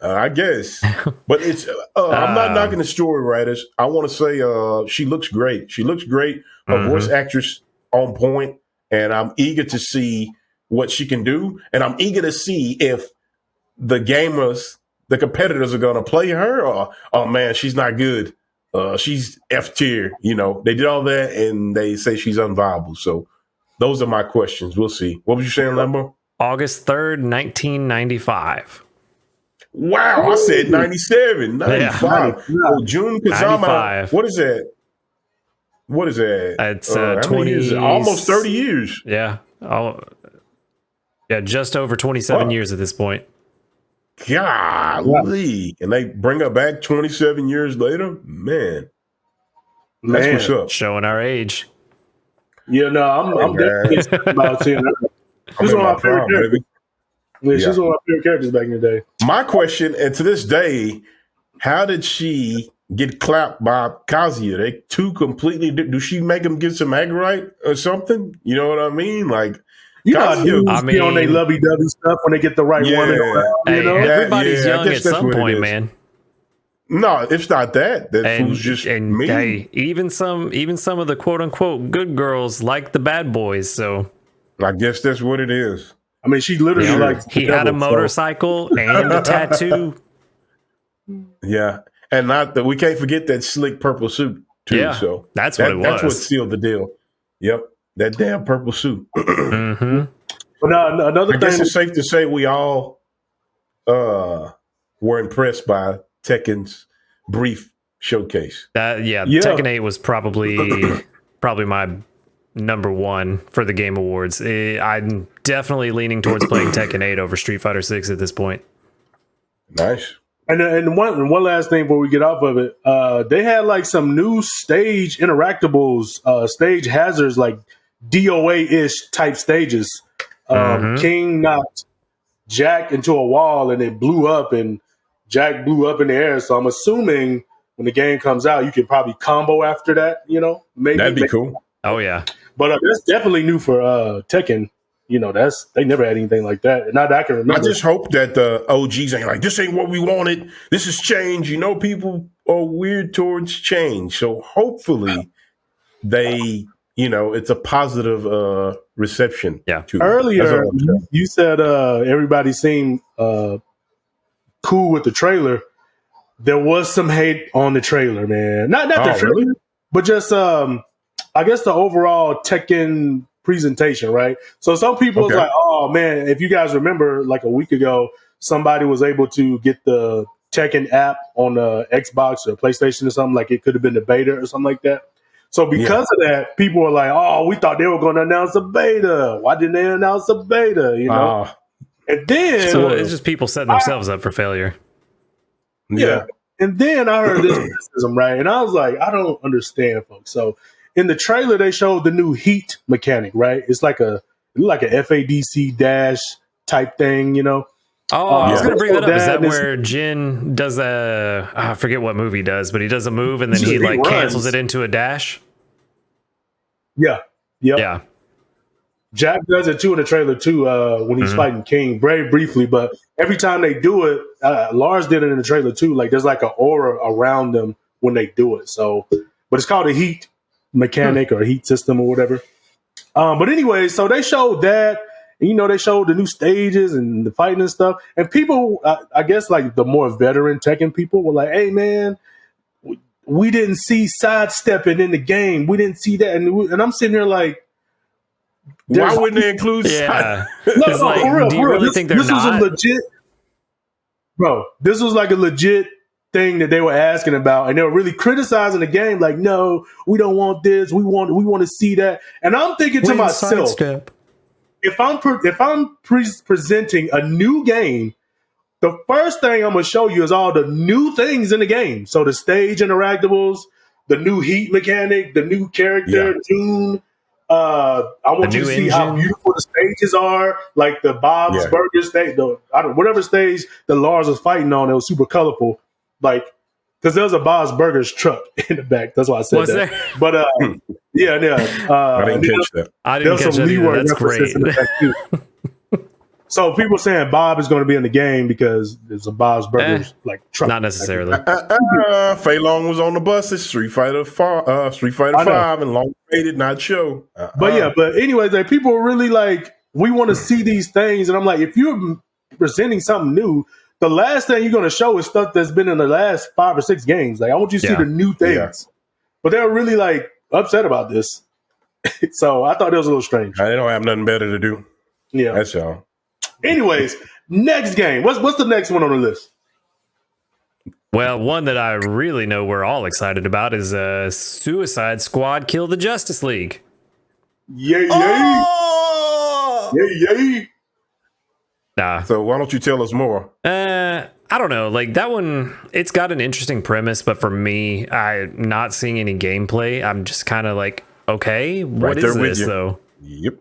I guess, but it's. I'm not knocking the story writers. I want to say she looks great. She looks great. Her voice actress on point, and I'm eager to see what she can do. And I'm eager to see if the gamers, the competitors, are going to play her, or oh man, she's not good. She's F tier. You know, they did all that, and they say she's unviable. So those are my questions. We'll see. What was you saying, Lambo? August 3rd, 1995. Wow, I said 97, 95. Yeah. Oh, June Kazama. 95. What is that? What is that? It's how many 20 years? Almost 30 years. Yeah. Just over 27 Wow. years at this point. Golly. And they bring her back 27 years later? Man. That's Man. what's up. Showing our age. Yeah, no, I'm definitely excited about seeing her. I'm She's in one my of my favorite prime, characters. baby. Yeah, she's Yeah. one of my favorite characters back in the day. My question, and to this day, how did she get clapped by Kazuya? They two completely. Do she make him get some Agorite or something? You know what I mean? Like, You know how Kazuya- dudes I be on their mean- lovey-dovey stuff when they get the right Yeah. woman around, Hey, you know? everybody's Yeah, I young guess at that's some what it point, is. man. no, it's not that. That And, fool's just and me. hey, even some of the quote unquote good girls like the bad boys. So I guess that's what it is. I mean, she literally likes he the had a devil, so- motorcycle and a tattoo. Yeah, and not that we can't forget that slick purple suit too. Yeah, So that's what it That's what was. sealed the deal. Yep, that damn purple suit. hmm But no, another I guess thing, it's safe to say we all were impressed by Tekken's brief showcase. Yeah, Yeah. Tekken 8 was probably my number one for the Game Awards. I'm definitely leaning towards playing Tekken 8 over Street Fighter 6 at this point. Nice. and one last thing before we get off of it, they had like some new stage interactables, stage hazards, like DOA-ish type stages. King knocked Jack into a wall and it blew up, and Jack blew up in the air. So I'm assuming when the game comes out, you can probably combo after that. You know, maybe That'd be cool. Oh yeah, But that's definitely new for Tekken. You know, they never had anything like that. Not that I can remember. I just hope that the OGs ain't like, this ain't what we wanted. This is change. You know, people are weird towards change. So hopefully they, it's a positive reception. Yeah. To it. That's Earlier, all I'm saying. you said everybody seemed cool with the trailer. There was some hate on the trailer, man. Not the trailer, really? but just I guess the overall Tekken presentation, right? So some people was Okay. like, "Oh man, if you guys remember, like a week ago, somebody was able to get the Tekken app on the Xbox or PlayStation or something. Like it could have been the beta or something like that." So because of that, people were like, "Oh, we thought they were going to announce a beta. Why didn't they announce a beta?" You know. And then So it's just people setting themselves up for failure. yeah. And then I heard this criticism, right? And I was like, I don't understand, folks. So in the trailer, they showed the new heat mechanic, right? It's like a FADC dash type thing, you know? Oh, I was Yeah. going to bring that up. Is that That is- where Jin does I forget what movie he does, but he does a move and then he He like runs. cancels it into a dash? Yeah. Yep. Yeah. Jack does it too in the trailer too when he's fighting King, very briefly. But every time they do it, Lars did it in the trailer too. Like there's like an aura around them when they do it. So, but it's called a heat mechanic or heat system or whatever. But anyway, so they showed that. And, you know, they showed the new stages and the fighting and stuff. And people, I guess, like the more veteran Tekken people were like, "Hey, man, we didn't see sidestepping in the game. We didn't see that." And I'm sitting here like, Why wouldn't they include? Yeah. no, It's like, for real, do you for real. really think they're this not? was a legit, bro. This was like a legit thing that they were asking about, and they were really criticizing the game. Like, no, we don't want this. We want to see that. And I'm thinking to myself, if I'm presenting a new game, the first thing I'm gonna show you is all the new things in the game. So the stage interactables, the new heat mechanic, the new character tune. I want The you to new see how engine. beautiful the stages are, like the Bob's Burger stage, whatever stage the Lars was fighting on. It was super colorful, like because there was a Bob's Burgers truck in the back. That's why I said Was that. there? But yeah. I didn't catch that. I There's didn't catch some that either. leeway That's references great. in the back too. So people saying Bob is going to be in the game because there's a Bob's Burgers like truck. Not necessarily. Fei Long was on the bus at Street Fighter 5, and Long did not show. But anyways, like people are really like, we want to see these things, and I'm like, if you're presenting something new, the last thing you're going to show is stuff that's been in the last 5 or 6 games. Like I want you to see the new things. Yeah. But they're really like upset about this. So I thought it was a little strange. They don't have nothing better to do. Yeah. That's all. Anyways, next game. What's the next one on the list? Well, one that I really know we're all excited about is Suicide Squad Kill the Justice League. Yay, yay. Oh! Yay, yay. Nah. So why don't you tell us more? I don't know. Like that one, it's got an interesting premise, but for me, I'm not seeing any gameplay. I'm just kind of like, okay, what Right there is with this you. though? Yep.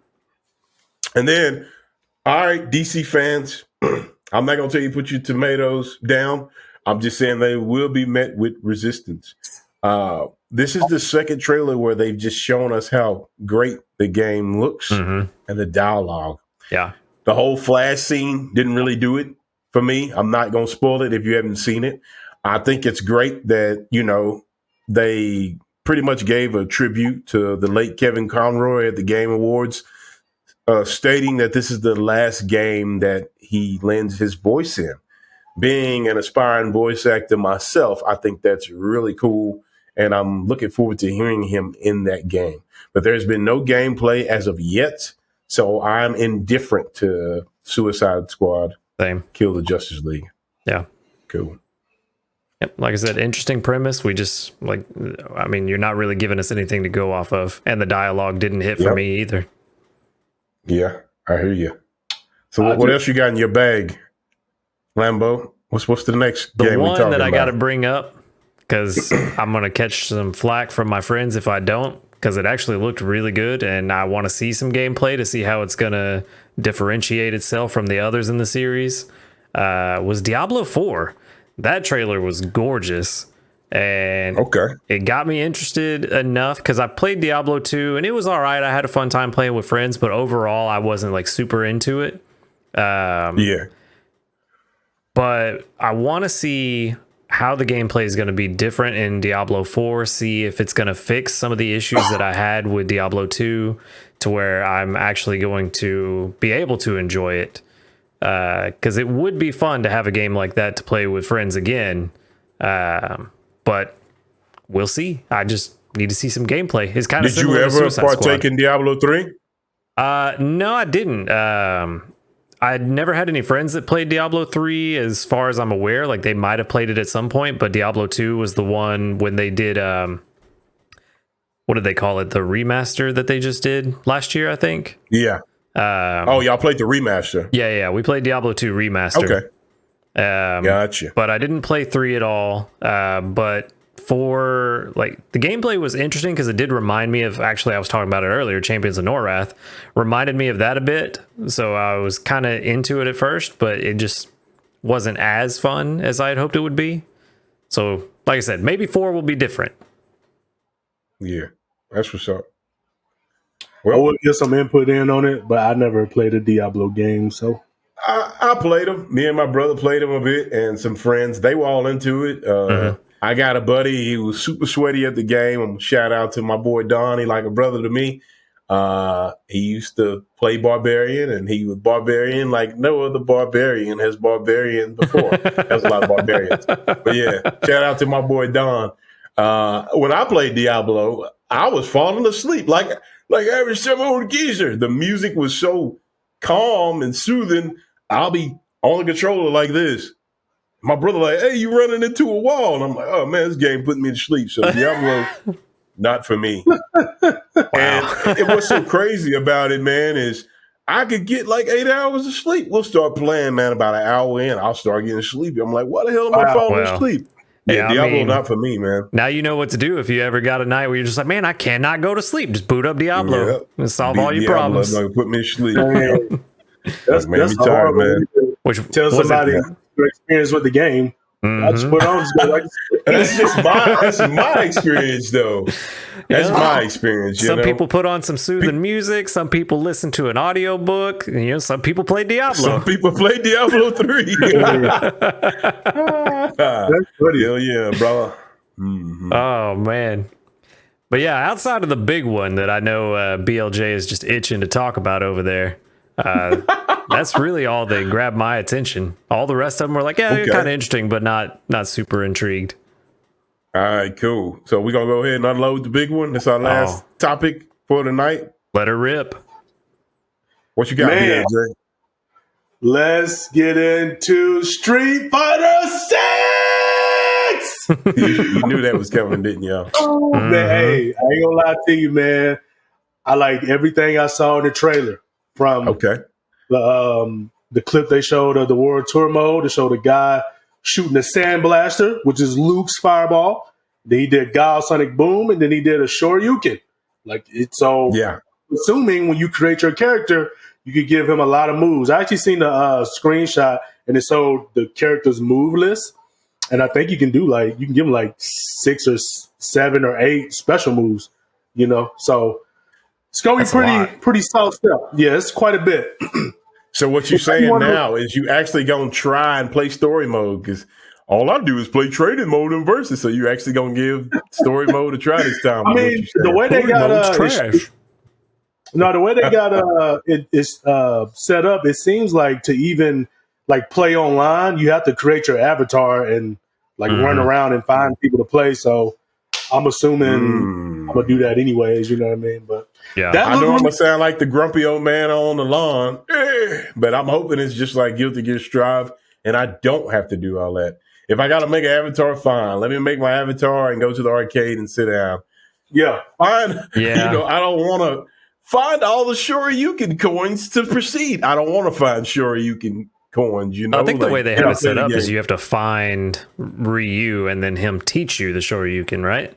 And then, all right, DC fans, I'm not going to tell you put your tomatoes down. I'm just saying they will be met with resistance. This is the second trailer where they've just shown us how great the game looks and the dialogue. Yeah. The whole Flash scene didn't really do it for me. I'm not going to spoil it if you haven't seen it. I think it's great that, you know, they pretty much gave a tribute to the late Kevin Conroy at the Game Awards, stating that this is the last game that he lends his voice in. Being an aspiring voice actor myself, I think that's really cool, and I'm looking forward to hearing him in that game. But there's been no gameplay as of yet, so I'm indifferent to Suicide Squad Same. Kill the Justice League. Yeah. Cool. Yep. Like I said, interesting premise. We just you're not really giving us anything to go off of, and the dialogue didn't hit for me either. Yeah, I hear you. So what else you got in your bag, Lambo? What's the next The game we one talking that I about? got to bring up, because I'm going to catch some flack from my friends if I don't, because it actually looked really good, and I want to see some gameplay to see how it's going to differentiate itself from the others in the series, was Diablo 4. That trailer was gorgeous, and it got me interested enough because I played Diablo 2, and it was all right. I had a fun time playing with friends, but overall, I wasn't like super into it. But I want to see how the gameplay is going to be different in Diablo 4, see if it's going to fix some of the issues that I had with Diablo 2 to where I'm actually going to be able to enjoy it. Because it would be fun to have a game like that to play with friends again. But we'll see. I just need to see some gameplay. It's kind of Did you similar to ever Suicide partake Squad. in Diablo 3? No, I didn't. I'd never had any friends that played Diablo 3 as far as I'm aware. Like they might have played it at some point, but Diablo 2 was the one when they did what did they call it? The remaster that they just did last year, I think. Yeah. Oh, y'all played the remaster. Yeah, we played Diablo 2 remaster. Okay. Gotcha. But I didn't play 3 at all. But for like the gameplay was interesting because it did remind me of, actually I was talking about it earlier, Champions of Norrath reminded me of that a bit. So I was kind of into it at first, but it just wasn't as fun as I had hoped it would be. So like I said, maybe 4 will be different. Yeah, that's what's up. I would get some input in on it, but I never played a Diablo game, so I played them. Me and my brother played them a bit, and some friends. They were all into it. I got a buddy. He was super sweaty at the game. Shout out to my boy Don. He like a brother to me. He used to play Barbarian, and he was Barbarian like no other Barbarian has Barbarian before. There's a lot of Barbarians. But yeah, shout out to my boy Don. When I played Diablo, I was falling asleep like average some old geezer. The music was so calm and soothing. I'll be on the controller like this. My brother like, hey, you running into a wall. And I'm like, oh, man, this game put me to sleep. So Diablo, not for me. And what's so crazy about it, man, is I could get like 8 hours of sleep. We'll start playing, man, about an hour in. I'll start getting sleepy. I'm like, why the hell am I falling asleep? Yeah, Diablo not for me, man. Now you know what to do if you ever got a night where you're just like, man, I cannot go to sleep. Just boot up Diablo and solve all your problems. Put me to sleep. That's tired, man. Which tell somebody your experience with the game. I just put on. That's my experience, though. That's my experience. Some people put on some soothing music. Some people listen to an audiobook. Some people play Diablo. Some people play Diablo 3. That's funny. Hell yeah, brother. Mm-hmm. Oh, man. But yeah, outside of the big one that I know BLJ is just itching to talk about over there, that's really all that grabbed my attention. All the rest of them were like, yeah, kind of interesting, but not super intrigued. All right, cool. So we're going to go ahead and unload the big one. That's our last topic for the night. Let her rip. What you got, BLJ? Let's get into Street Fighter 6! You knew that was coming, didn't you? Oh, man, hey, I ain't gonna lie to you, man. I like everything I saw in the trailer. From the clip they showed of the World Tour mode, they showed a guy shooting a sandblaster, which is Luke's fireball. Then he did Guile Sonic Boom, and then he did a Shoryuken. Assuming when you create your character, you could give him a lot of moves. I actually seen the screenshot, and it showed the character's move list, and I think you can give him like 6 or 7 or 8 special moves. So. It's going to be pretty solid stuff. Yeah, it's quite a bit. So what you're saying now is you actually going to try and play story mode, because all I do is play training mode and versus. So you actually going to give story mode a try this time. I mean, the way they got trash. No, the way they got it's set up, it seems like to even like play online, you have to create your avatar and like run around and find people to play. So I'm assuming I'm gonna do that anyways. You know what I mean? But yeah, I know I'm gonna sound like the grumpy old man on the lawn, but I'm hoping it's just like Guilty Gear Strive, and I don't have to do all that. If I got to make an avatar, fine. Let me make my avatar and go to the arcade and sit down. Yeah, fine. Yeah. I don't want to find all the Shoryuken coins to proceed. I don't want to find Shoryuken coins. I think the way they have it set up is you have to find Ryu and then him teach you the Shoryuken, right?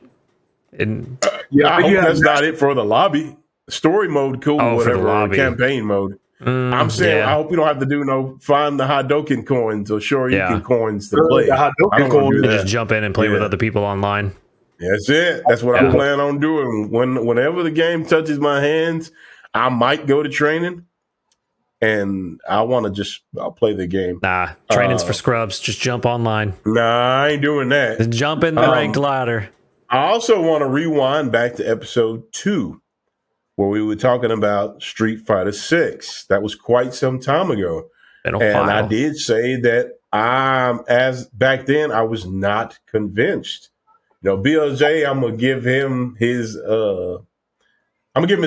I hope that's not it for the lobby. Story mode, cool, whatever. For the lobby. Campaign mode. I'm saying, I hope you don't have to do find the Hadoken coins or Shoryuken coins to play. The Hadoken coins. Just jump in and play with other people online. That's it. That's what I plan on doing. Whenever the game touches my hands, I might go to training, and I want to I'll play the game. Nah, training's for scrubs. Just jump online. Nah, I ain't doing that. Just jump in the ranked ladder. I also want to rewind back to episode 2, where we were talking about Street Fighter 6. That was quite some time ago. And I did say that back then I was not convinced. BLJ, I'm gonna give him his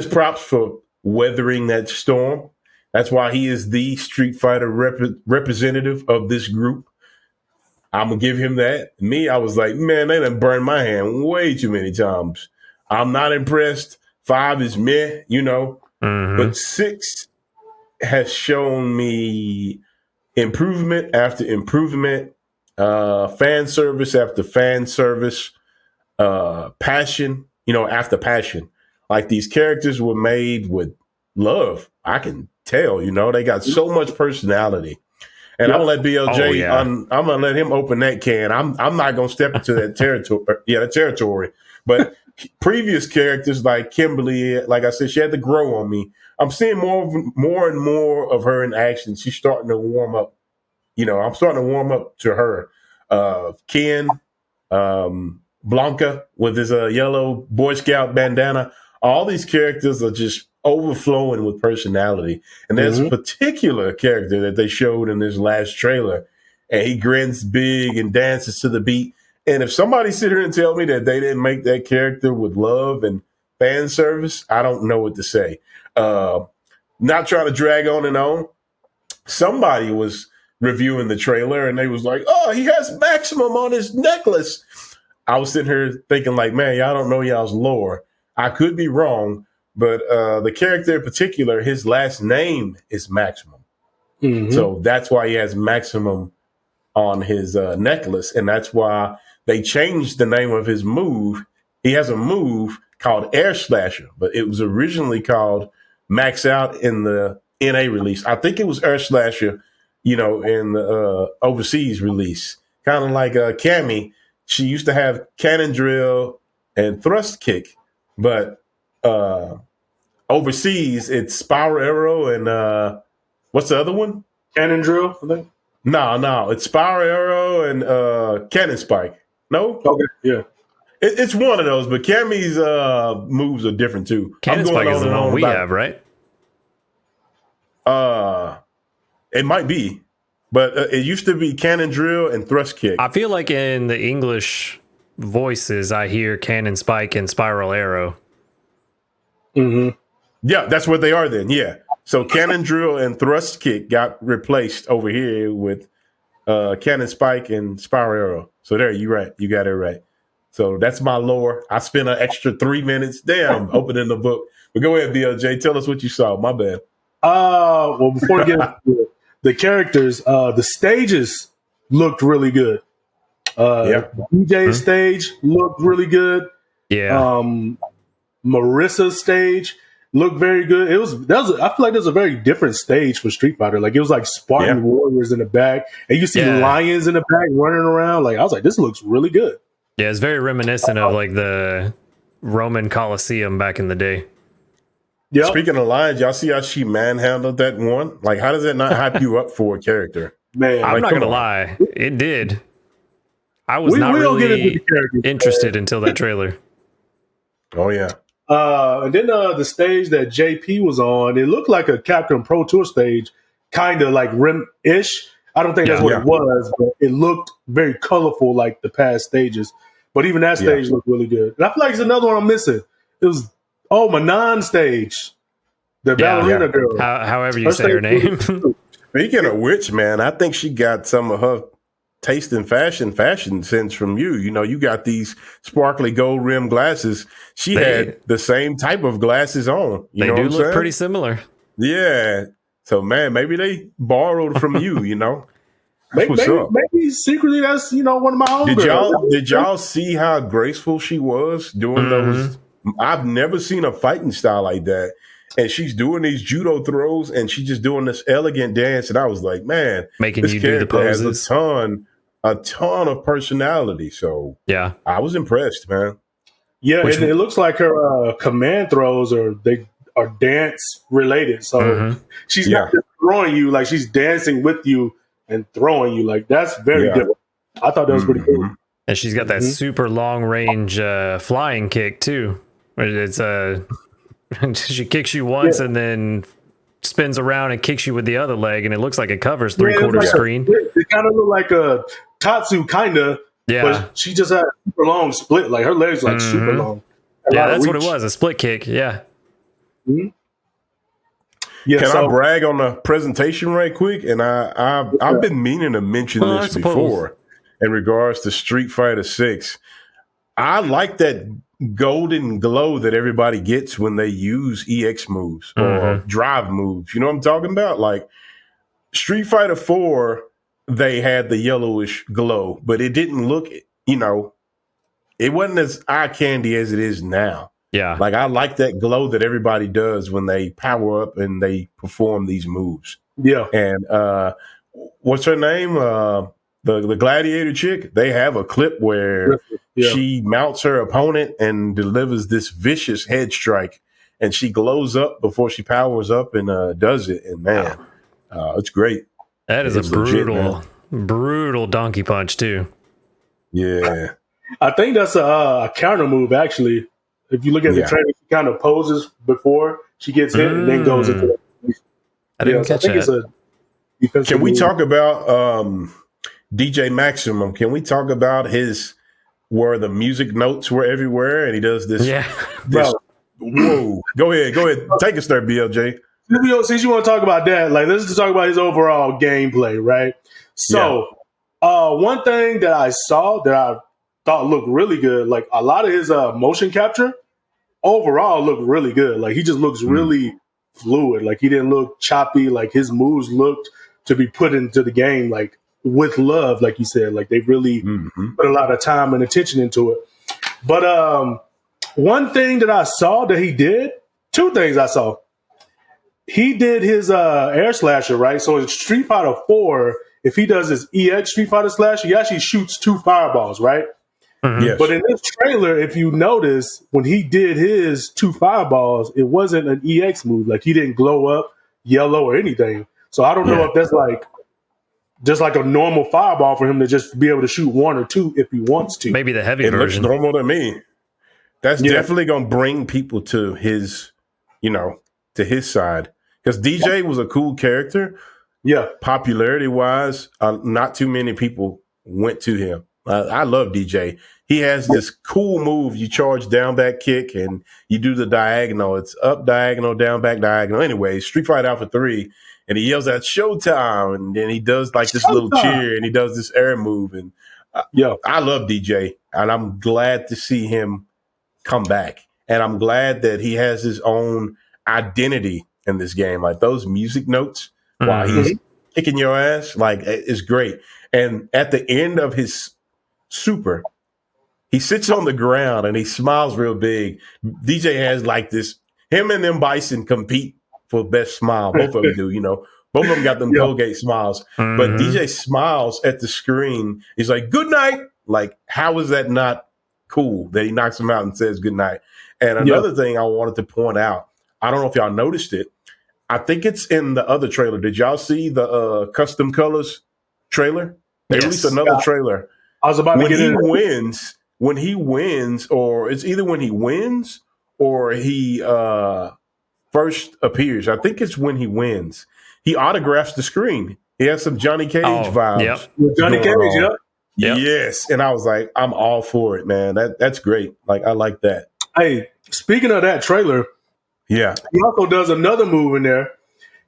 props for weathering that storm. That's why he is the Street Fighter representative of this group. I'm going to give him that. Me, I was like, man, they done burned my hand way too many times. I'm not impressed. 5 is meh, But 6, has shown me improvement after improvement, fan service after fan service, passion, after passion. Like these characters were made with love. I can tell, they got so much personality. And I'm gonna let BLJ. Oh, yeah. I'm gonna let him open that can. I'm not gonna step into that territory. The territory. But previous characters like Kimberly, like I said, she had to grow on me. I'm seeing more and more of her in action. She's starting to warm up. I'm starting to warm up to her. Ken, Blanca with his yellow Boy Scout bandana. All these characters are just overflowing with personality. And there's a particular character that they showed in this last trailer, and he grins big and dances to the beat. And if somebody sit here and tell me that they didn't make that character with love and fan service, I don't know what to say. Not trying to drag on and on. Somebody was reviewing the trailer and they was like, oh, he has Maximum on his necklace. I was sitting here thinking like, man, y'all don't know y'all's lore. I could be wrong, but the character in particular, his last name is Maximum. So that's why he has Maximum on his necklace. And that's why they changed the name of his move. He has a move called Air Slasher, but it was originally called Max Out in the NA release. I think it was Air Slasher, in the overseas release. Kind of like Cammy. She used to have Cannon Drill and Thrust Kick, but overseas it's Spiral Arrow and what's the other one? Cannon Drill, I think. No, it's Spiral Arrow and Cannon Spike. No? Okay, yeah. It's one of those, but Cammy's moves are different too. Cannon Spike is the one we have, right? It might be, but it used to be Cannon Drill and Thrust Kick. I feel like in the English voices, I hear Cannon Spike and Spiral Arrow. Yeah, that's what they are then. Yeah. So Cannon Drill and Thrust Kick got replaced over here with Cannon Spike and Spiral Arrow. So there, you right. You got it right. So that's my lore. I spent an extra 3 minutes. Damn, opening the book. But go ahead, BLJ. Tell us what you saw. My bad. Well, before we get into the characters, the stages looked really good. DJ's stage looked really good. Yeah. Marissa's stage looked very good. I feel like there's a very different stage for Street Fighter. Like it was like Spartan warriors in the back, and you see lions in the back running around. Like I was like, this looks really good. Yeah, it's very reminiscent of like the Roman Colosseum back in the day. Yep. Speaking of lions, y'all see how she manhandled that one? Like, how does that not hype you up for a character? Man, I'm not gonna lie, it did. I was not really interested until that trailer. Oh yeah. And then the stage that JP was on, it looked like a Capcom Pro Tour stage, kind of like Rim-ish. I don't think that's what it was, but it looked very colorful like the past stages. But even that stage looked really good. And I feel like it's another one I'm missing. It was Manon stage, the ballerina girl. However you say her name. Speaking of which, man, I think she got some of her taste in fashion sense from you. You got these sparkly gold rim glasses. She had the same type of glasses on. They do look pretty similar. Yeah. So man, maybe they borrowed from you. Maybe secretly that's one of my homegirls. Did y'all see how graceful she was doing those? I've never seen a fighting style like that. And she's doing these judo throws, and she's just doing this elegant dance. And I was like, man, making this you do the poses. Has a ton of personality. So yeah, I was impressed, man. Yeah, and it looks like her command throws are dance related. So she's not just throwing you, like she's dancing with you and throwing you. Like that's very different. I thought that was pretty cool. And she's got that super long range flying kick too. It's she kicks you once and then spins around and kicks you with the other leg, and it looks like it covers 3/4 screen. It kind of looked like a Tatsu, kind of. Yeah, but she just had a super long split. Like her legs like super long. Yeah, that's what it was, a split kick. Yeah. Yeah, Can I brag on the presentation right quick? And I've been meaning to mention this before in regards to Street Fighter 6. I like that golden glow that everybody gets when they use EX moves or drive moves. You know what I'm talking about? Like Street Fighter 4, they had the yellowish glow, but it didn't look, it wasn't as eye candy as it is now. Yeah. Like I like that glow that everybody does when they power up and they perform these moves. Yeah. And what's her name? The gladiator chick. They have a clip where she mounts her opponent and delivers this vicious head strike, and she glows up before she powers up and does it. And man, it's great. That is It's a brutal, legit, brutal donkey punch too. Yeah. I think that's a counter move, actually. If you look at the trailer, she kind of poses before she gets hit and then goes into it. I didn't catch that. Can we talk about DJ Maximum? Can we talk about where the music notes were everywhere and he does this? Yeah. Whoa. Go ahead. Take us there, BLJ. Since you want to talk about that, like, let's just talk about his overall gameplay, right? So, one thing that I saw that I thought looked really good, like a lot of his motion capture overall looked really good. Like he just looks really fluid. Like he didn't look choppy. Like his moves looked to be put into the game, like with love, like you said. Like they really put a lot of time and attention into it. But one thing that I saw that he did, two things I saw. He did his air slasher, right? So in Street Fighter 4, if he does his EX Street Fighter slasher, he actually shoots 2 fireballs, right? Yes. But in this trailer, if you notice, when he did his 2 fireballs, it wasn't an EX move. Like he didn't glow up yellow or anything. So I don't know if that's like just like a normal fireball for him to just be able to shoot 1 or 2 if he wants to. Maybe the heavy It version. looks normal to me. That's definitely going to bring people to his, to his side. Because DJ was a cool character. Yeah. Popularity wise, not too many people went to him. I love DJ. He has this cool move. You charge down back kick and you do the diagonal. It's up diagonal, down back diagonal. Anyway, Street Fighter Alpha 3, and he yells out Showtime, and then he does like this little cheer, and he does this air move. And I love DJ, and I'm glad to see him come back. And I'm glad that he has his own identity in this game. Like those music notes while he's kicking your ass, like it's great. And at the end of his super, he sits on the ground and he smiles real big. DJ has like this, him and them Bison compete for best smile. Both of them do, both of them got them Colgate smiles. But DJ smiles at the screen. He's like, good night. Like, how is that not cool that he knocks him out and says good night? And another thing I wanted to point out, I don't know if y'all noticed it. I think it's in the other trailer. Did y'all see the Custom Colors trailer? They released another trailer. I was about to get in. When he wins, or it's either when he wins or he first appears. I think it's when he wins. He autographs the screen. He has some Johnny Cage vibes. Yep. Johnny Cage, Yep. Yes. And I was like, I'm all for it, man. That's great. Like, I like that. Hey, speaking of that trailer, he also does another move in there.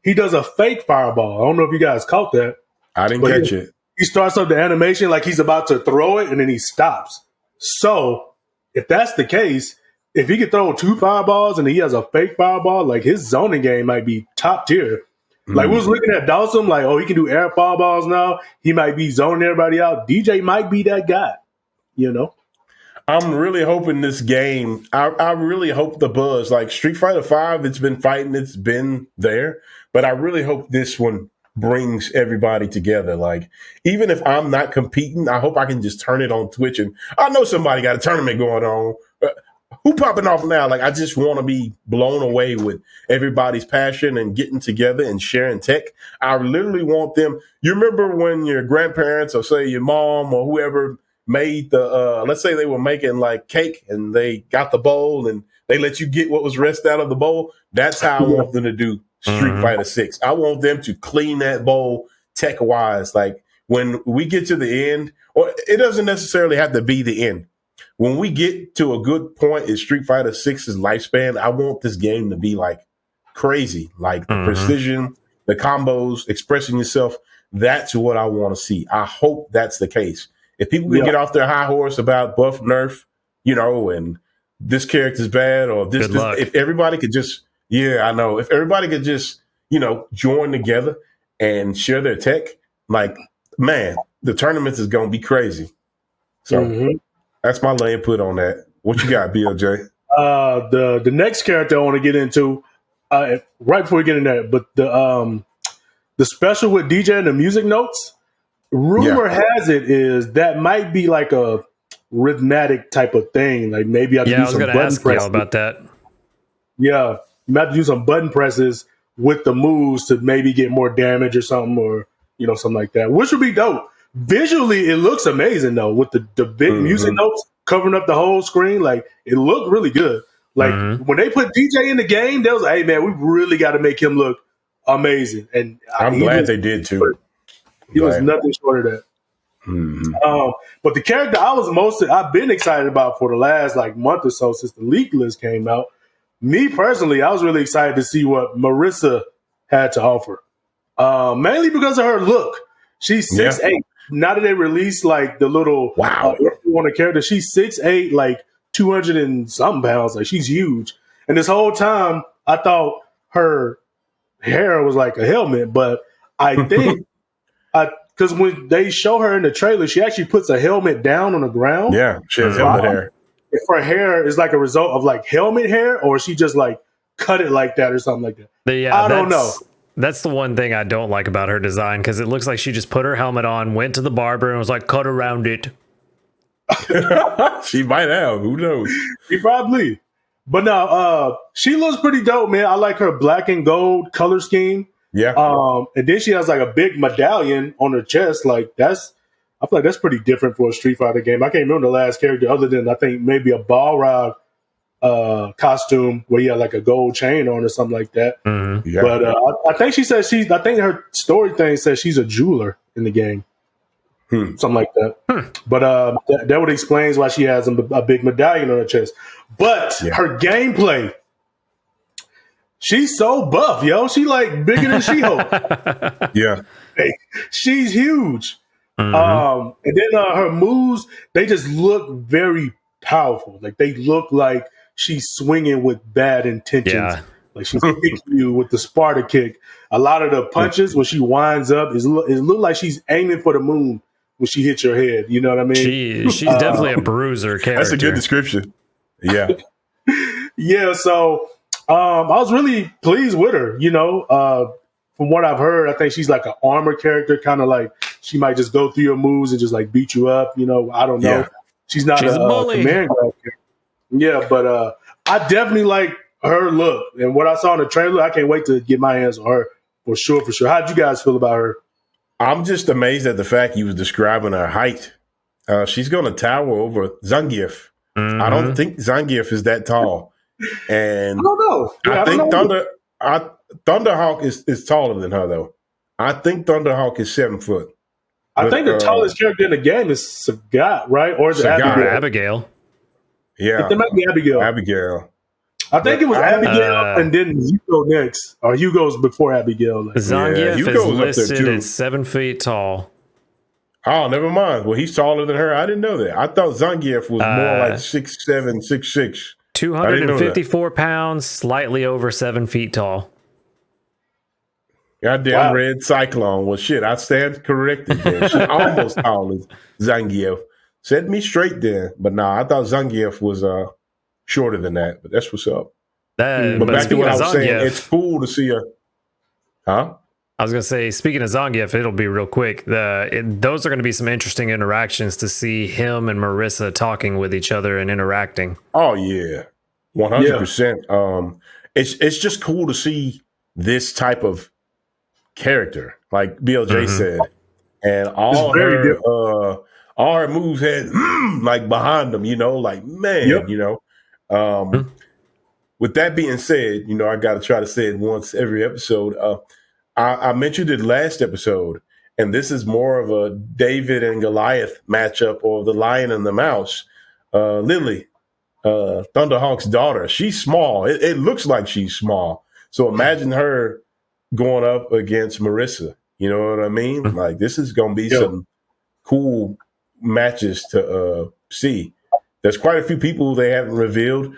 He does a fake fireball. I don't know if you guys caught that. I didn't catch it. He starts up the animation like he's about to throw it, and then he stops. So, if that's the case, if he could throw 2 fireballs and he has a fake fireball, like his zoning game might be top tier. Like we was looking at Dawson, like, oh, he can do air fireballs now. He might be zoning everybody out. DJ might be that guy, I'm really hoping this game, I really hope the buzz, like Street Fighter 5, it's been fighting, it's been there, but I really hope this one brings everybody together. Like, even if I'm not competing, I hope I can just turn it on Twitch and I know somebody got a tournament going on. Who popping off now? Like, I just want to be blown away with everybody's passion and getting together and sharing tech. I literally want them. You remember when your grandparents or say your mom or whoever made the, let's say they were making like cake and they got the bowl and they let you get what was rest out of the bowl. That's how I want them to do Street Fighter 6. I want them to clean that bowl tech wise. Like when we get to the end, or it doesn't necessarily have to be the end. When we get to a good point in Street Fighter 6's lifespan, I want this game to be like crazy, like the precision, the combos, expressing yourself. That's what I want to see. I hope that's the case. If people can get off their high horse about buff nerf, and this character's bad or this. Good luck. If everybody could just, I know. If everybody could just, join together and share their tech, like, man, the tournaments is gonna be crazy. So that's my input on that. What you got, BLJ? The next character I want to get into, right before we get in there, but the special with DJ and the music notes. Rumor has it is that might be like a rhythmatic type of thing. Like maybe I have to do some button presses. I was going to ask you about that. Yeah, you might have to do some button presses with the moves to maybe get more damage or something, or something like that, which would be dope. Visually, it looks amazing though, with the big music notes covering up the whole screen. Like it looked really good. Like when they put DJ in the game, they was like, "Hey man, we really got to make him look amazing." And I'm glad they did too. He was nothing short of that. But the character I've been excited about for the last month or so since the leak list came out. Me personally, I was really excited to see what Marissa had to offer. Mainly because of her look. She's 6'8". Now that they released the little on a character, she's 6'8", 200 and something pounds. Like she's huge. And this whole time I thought her hair was like a helmet, but I think because when they show her in the trailer, she actually puts a helmet down on the ground. Yeah, she has helmet hair. If her hair is like a result of helmet hair, or she just cut it like that or something like that. I don't know. That's the one thing I don't like about her design, because it looks like she just put her helmet on, went to the barber, and was like, cut around it. She might have. Who knows? She probably. But no, she looks pretty dope, man. I like her black and gold color scheme. Yeah. And then she has a big medallion on her chest. I feel like that's pretty different for a Street Fighter game. I can't remember the last character other than I think maybe a Balrog costume where he had a gold chain on or something like that. Yeah. But I think she said I think her story thing says she's a jeweler in the game. Something like that. But that would explain why she has a big medallion on her chest. But her gameplay, she's so buff, yo. She bigger than She-Hulk. Yeah. She's huge. And then her moves, they just look very powerful. They look like she's swinging with bad intentions. Yeah. She's kicking you with the Sparta kick. A lot of the punches when she winds up, it look like she's aiming for the moon when she hits your head. You know what I mean? She's definitely a bruiser character. That's a good description. Yeah. Yeah. So I was really pleased with her. From what I've heard, I think she's an armor character, kind of she might just go through your moves and just beat you up. I don't know. Yeah. She's not a command grab character. Yeah, but I definitely like her look. And what I saw in the trailer, I can't wait to get my hands on her for sure. How'd you guys feel about her? I'm just amazed at the fact you was describing her height. She's going to tower over Zangief. I don't think Zangief is that tall. And I don't know. I think Thunderhawk is taller than her, though. I think Thunderhawk is 7 foot. I think the tallest character in the game is Sagat, right? Or is it Abigail? Yeah. It might be Abigail. I think it was Abigail and then Hugo next. Or Hugo's before Abigail. Zangief is listed at 7 feet tall. Oh, never mind. Well, he's taller than her. I didn't know that. I thought Zangief was more like 6'7", 6'6". 254 pounds, slightly over 7 feet tall. Goddamn Red Cyclone. Well, shit, I stand corrected then. She's almost tall as Zangief. Set me straight then. But I thought Zangief was shorter than that. But that's what's up. But back to what I was saying, it's cool to see her. Huh? I was going to say, speaking of Zangief, it'll be real quick. Those are going to be some interesting interactions to see him and Marissa talking with each other and interacting. Oh, yeah. 100%. It's just cool to see this type of character, like BLJ said. And all her moves had behind them, man, With that being said, I got to try to say it once every episode. I mentioned it last episode, and this is more of a David and Goliath matchup, or the Lion and the Mouse. Lily, Thunderhawk's daughter, she's small. It looks like she's small. So imagine her going up against Marissa. You know what I mean? This is going to be some cool matches to see. There's quite a few people they haven't revealed.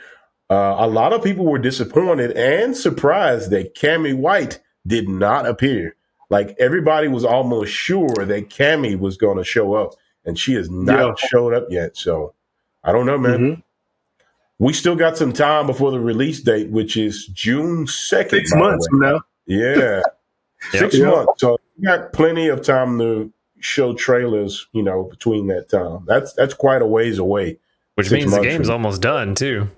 A lot of people were disappointed and surprised that Cammy White did not appear. Like everybody was almost sure that Cammy was going to show up, and she has not showed up yet. So I don't know, man. Mm-hmm. We still got some time before the release date, which is June 2nd. 6 months from now. Yeah. 6 months. So we got plenty of time to show trailers, between that time. That's quite a ways away. Which means the game's almost done too.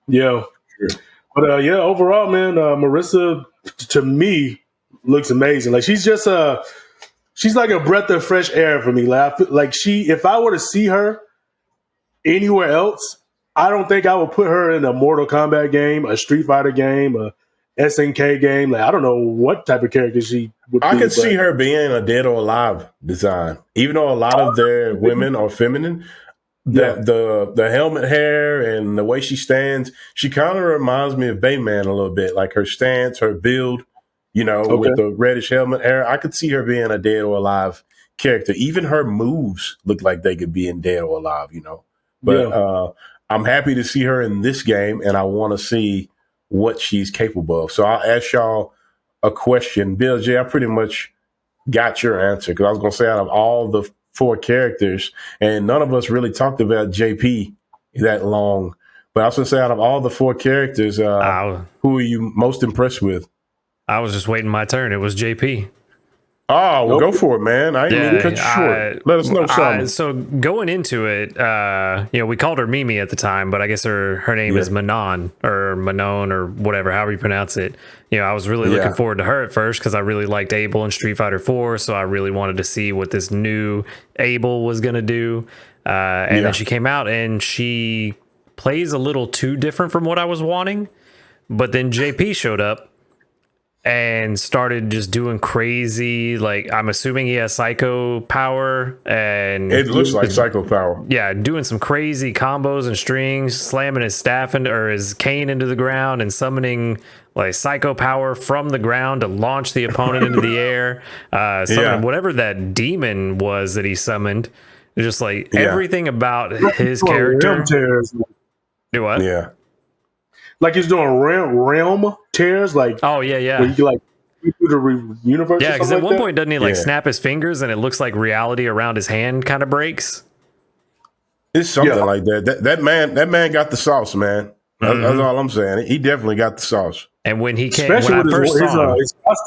Yeah. Sure. But overall, man, Marissa to me looks amazing. Like she's just she's like a breath of fresh air for me. Like I feel like if I were to see her anywhere else, I don't think I would put her in a Mortal Kombat game, a Street Fighter game, a SNK game. Like I don't know what type of character she would be. I could see her being a Dead or Alive design, even though a lot of their women are feminine. That the helmet hair and the way she stands, she kind of reminds me of Bayman a little bit, like her stance, her build, with the reddish helmet hair. I could see her being a Dead or Alive character. Even her moves look like they could be in Dead or Alive, But I'm happy to see her in this game, and I want to see what she's capable of. So I'll ask y'all a question. Bill J, I pretty much got your answer because I was going to say out of all the 4 characters, and none of us really talked about JP that long. But I was going to say, out of all the 4 characters, who are you most impressed with? I was just waiting my turn. It was JP. Oh, well, go for it, man. I ain't even cut you short. Let us know something. So going into it, we called her Mimi at the time, but I guess her name is Manon or whatever, however you pronounce it. I was really looking forward to her at first because I really liked Abel in Street Fighter 4, so I really wanted to see what this new Abel was going to do. And then she came out and she plays a little too different from what I was wanting. But then JP showed up and started just doing crazy, like I'm assuming he has psycho power, and it looks like psycho power. Yeah, doing some crazy combos and strings, slamming his staff or his cane into the ground and summoning like psycho power from the ground to launch the opponent into the air. Summoning whatever that demon was that he summoned. Just like everything about his character. Do what? Yeah. Like he's doing realm tears, like where you can like through the universe. Yeah, because at one point doesn't he snap his fingers and it looks like reality around his hand kind of breaks? It's something like that. That man got the sauce, man. That's all I'm saying. He definitely got the sauce. And when he came, especially when with I first saw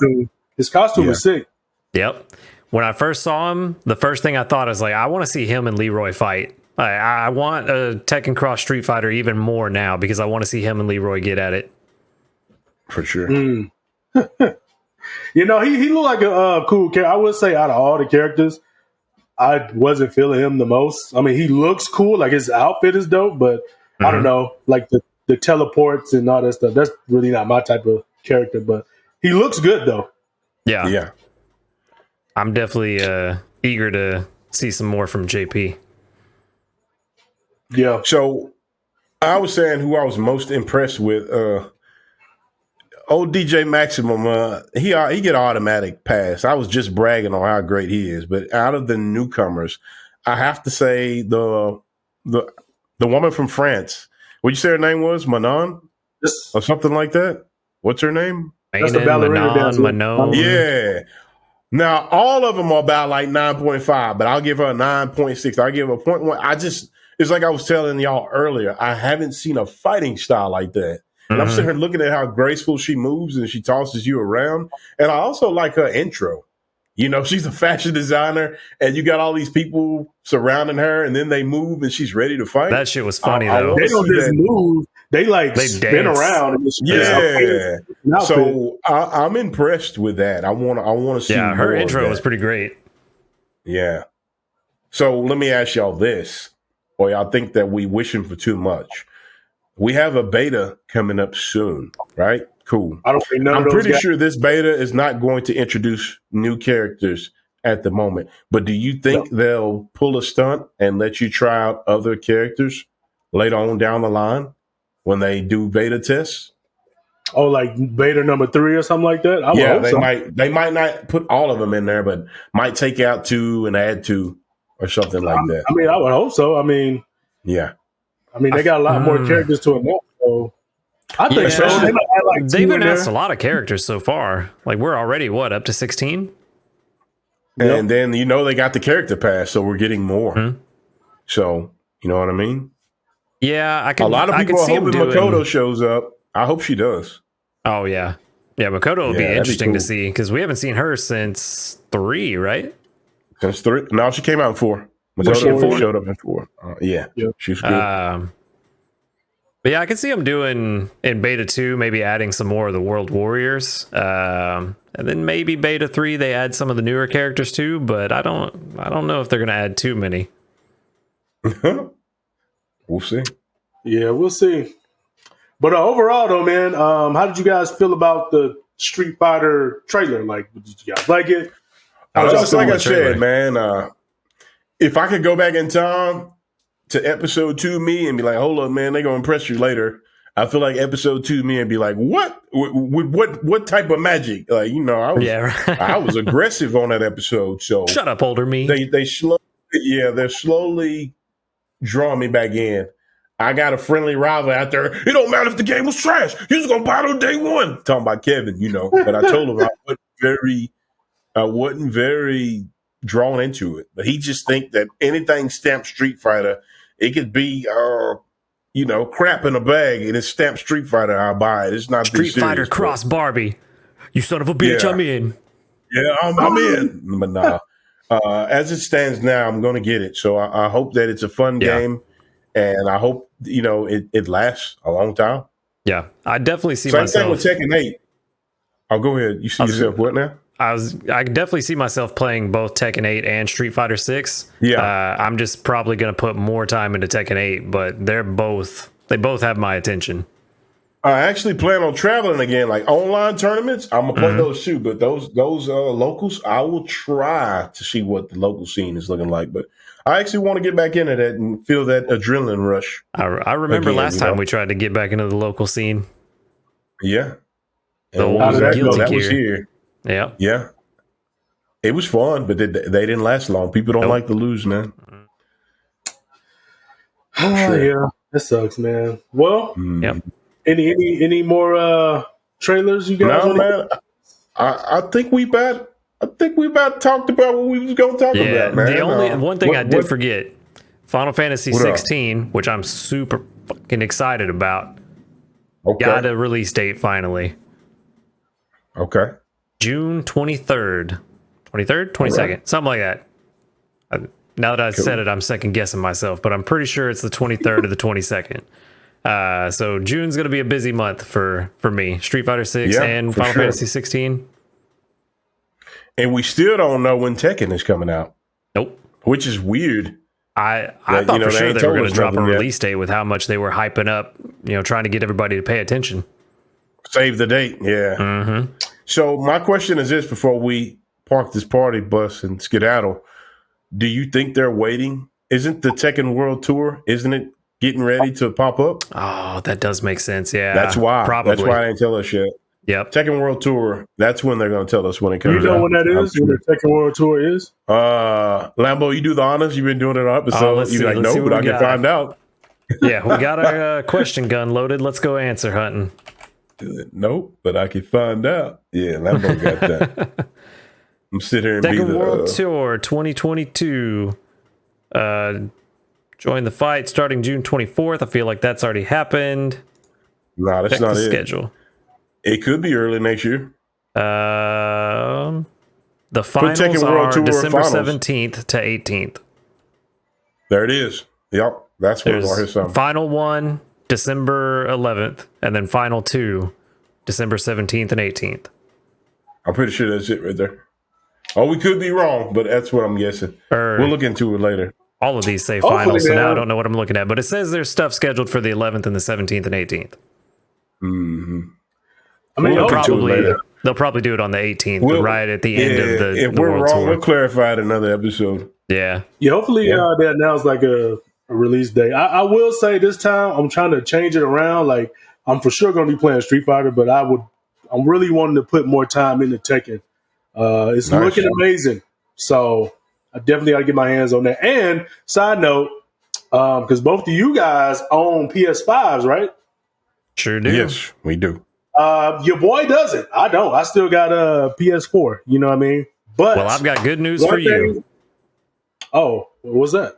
him, his costume was sick. Yep. When I first saw him, the first thing I thought is like, I want to see him and Leroy fight. I want a Tekken Cross Street Fighter even more now because I want to see him and Leroy get at it. For sure. He looked like a cool character. I would say out of all the characters, I wasn't feeling him the most. I mean, he looks cool. Like his outfit is dope, but I don't know, like the teleports and all that stuff. That's really not my type of character, but he looks good though. Yeah. Yeah. I'm definitely eager to see some more from JP. Yeah. So I was saying who I was most impressed with. Old DJ Maximum, he get automatic pass. I was just bragging on how great he is, but out of the newcomers, I have to say the woman from France. What'd you say her name was? Manon, or something like that. What's her name? That's the ballerina Manon. Yeah. Now all of them are about like 9.5, but I'll give her a 9.6. I'll give her a 0.1. It's like I was telling y'all earlier. I haven't seen a fighting style like that. And I'm sitting here looking at how graceful she moves and she tosses you around. And I also like her intro. She's a fashion designer and you got all these people surrounding her and then they move and she's ready to fight. That shit was funny though. They don't just move. They spin dance around. And So I'm impressed with that. I want to see. Yeah, her intro was pretty great. Yeah. So let me ask y'all this. Or y'all think that we wishing for too much. We have a beta coming up soon, right? Cool. I don't think I'm pretty sure this beta is not going to introduce new characters at the moment. But do you think they'll pull a stunt and let you try out other characters later on down the line when they do beta tests? Oh, like beta number 3 or something like that? They might not put all of them in there, but might take out 2 and add 2. or something like that. I mean, I would hope so. I mean, Yeah. they got a lot more characters to announce. So I think so. especially- They might add like They've two in announced a there. lot of characters so far. Like we're already up to 16? And then they got the character pass, so we're getting more. Hmm. So you know what I mean. Yeah, I can. A lot of I people can are see 'em hoping Makoto shows up. I hope she does. Oh yeah, Makoto will be Yeah, that'd be interesting to cool. see because we haven't seen her since 3, right? Since 3, no, she came out in 4. Was she in Makoto 4? showed up in 4. Yeah, Yep. she's good. But yeah, I can see them doing in beta 2, maybe adding some more of the World Warriors, and then maybe beta 3 they add some of the newer characters too. But I don't know if they're gonna add too many. We'll see. Yeah, we'll see. But overall, though, man, how did you guys feel about the Street Fighter trailer? Like, did you guys like it? How was y'all Just like feeling I with the trailer? said, man, if I could go back in time to episode 2 me and be like, hold up, man, they're going to impress you later. I feel like episode 2 me and be like, what? What type of magic? Like, I was aggressive on that episode. So Shut up, older me. they're slowly drawing me back in. I got a friendly rival out there. It don't matter if the game was trash. He was gonna battle day one. Talking about Kevin, But I told him I wasn't very drawn into it. But he just think that anything stamped Street Fighter, it could be crap in a bag and it's stamped Street Fighter, I'll buy it. It's not Street serious, Fighter cross Barbie. You son of a bitch, Yeah. I'm in. Yeah, I'm in. But nah. As it stands now, I'm going to get it. So I hope that it's a fun game, and I hope it lasts a long time. Yeah, I definitely see Same myself. thing with Tekken 8. Oh, go ahead. You see yourself what now? I can definitely see myself playing both Tekken 8 and Street Fighter 6. Yeah. I'm just probably going to put more time into Tekken 8, but they both have my attention. I actually plan on traveling again, like online tournaments. I'm gonna play those too, but those locals, I will try to see what the local scene is looking like. But I actually want to get back into that and feel that adrenaline rush. I remember Again, last time we tried to get back into the local scene. Yeah, The and old what was that? Guilty That was Gear. here. Yeah. Yeah, it was fun, but they didn't last long. People don't like to lose, man. Yeah, that sucks, man. Well, Yep. any more trailers you guys? No, wanna- man. I think we about talked about what we was gonna talk Yeah. about, man. The only one thing I did what- forget, Final Fantasy What up? 16, which I'm super fucking excited about, Okay. got a release date finally. Okay. June 23rd. 23rd? 22nd? Something like that. Now that I said it, I'm second guessing myself, but I'm pretty sure it's the 23rd or the 22nd. So June's going to be a busy month for me. Street Fighter 6 Yeah, and for Final sure. Fantasy 16. And we still don't know when Tekken is coming out, Nope. which is weird. I Like, thought you know, for they sure ain't they were told going us to drop a nothing yet. release date with how much they were hyping up, trying to get everybody to pay attention. Save the date. Yeah. Mm-hmm. So my question is this before we park this party bus and skedaddle. Do you think they're waiting? Isn't the Tekken World Tour, isn't it getting ready to pop up? Oh, that does make sense. Yeah. That's why. Probably. That's why they didn't tell us yet. Yep. Tekken World Tour, that's when they're going to tell us when it You comes know out. when that I'm is? When the Tekken World Tour is? Lambo, you do the honors. You've been doing it on episode. let's You're see. like, Let's see no, what but I we can got. find out. Yeah. We got our question gun loaded. Let's go answer hunting. Nope, but I can find out. Yeah, Lambo got that. I'm sitting here and be Tekken the World Tour 2022. Join the fight starting June 24th. I feel like that's already happened. Nah, that's Check not the it. schedule. It could be early next year. The Tekken finals World are Tour December finals. 17th to 18th. There it is. Yep, that's where we'll hear There's something. final 1 December 11th, and then final 2 December 17th and 18th. I'm pretty sure that's it right there. Oh, we could be wrong, but that's what I'm guessing. Or We'll look into it later. all of these say Hopefully finals, so they now I are. don't know what I'm looking at. But it says there's stuff scheduled for the 11th and the 17th and 18th. Mm-hmm. I mean, We'll look into it Probably later. they'll probably do it on the 18th, We'll- right at the end of the, if the we're World wrong, Tour. we'll clarify it in another episode. Yeah. yeah, hopefully Yeah. they announce like a release date. I will say this time I'm trying to change it around. Like I'm for sure going to be playing Street Fighter, but I'm really wanting to put more time into Tekken. It's Nice. looking amazing. So I definitely got to get my hands on that. And side note, because both of you guys own PS5s, right? Sure do. Yes, we do. Your boy doesn't. I don't. I still got a PS4. You know what I mean? But Well, I've got good news for you. Oh, what was that?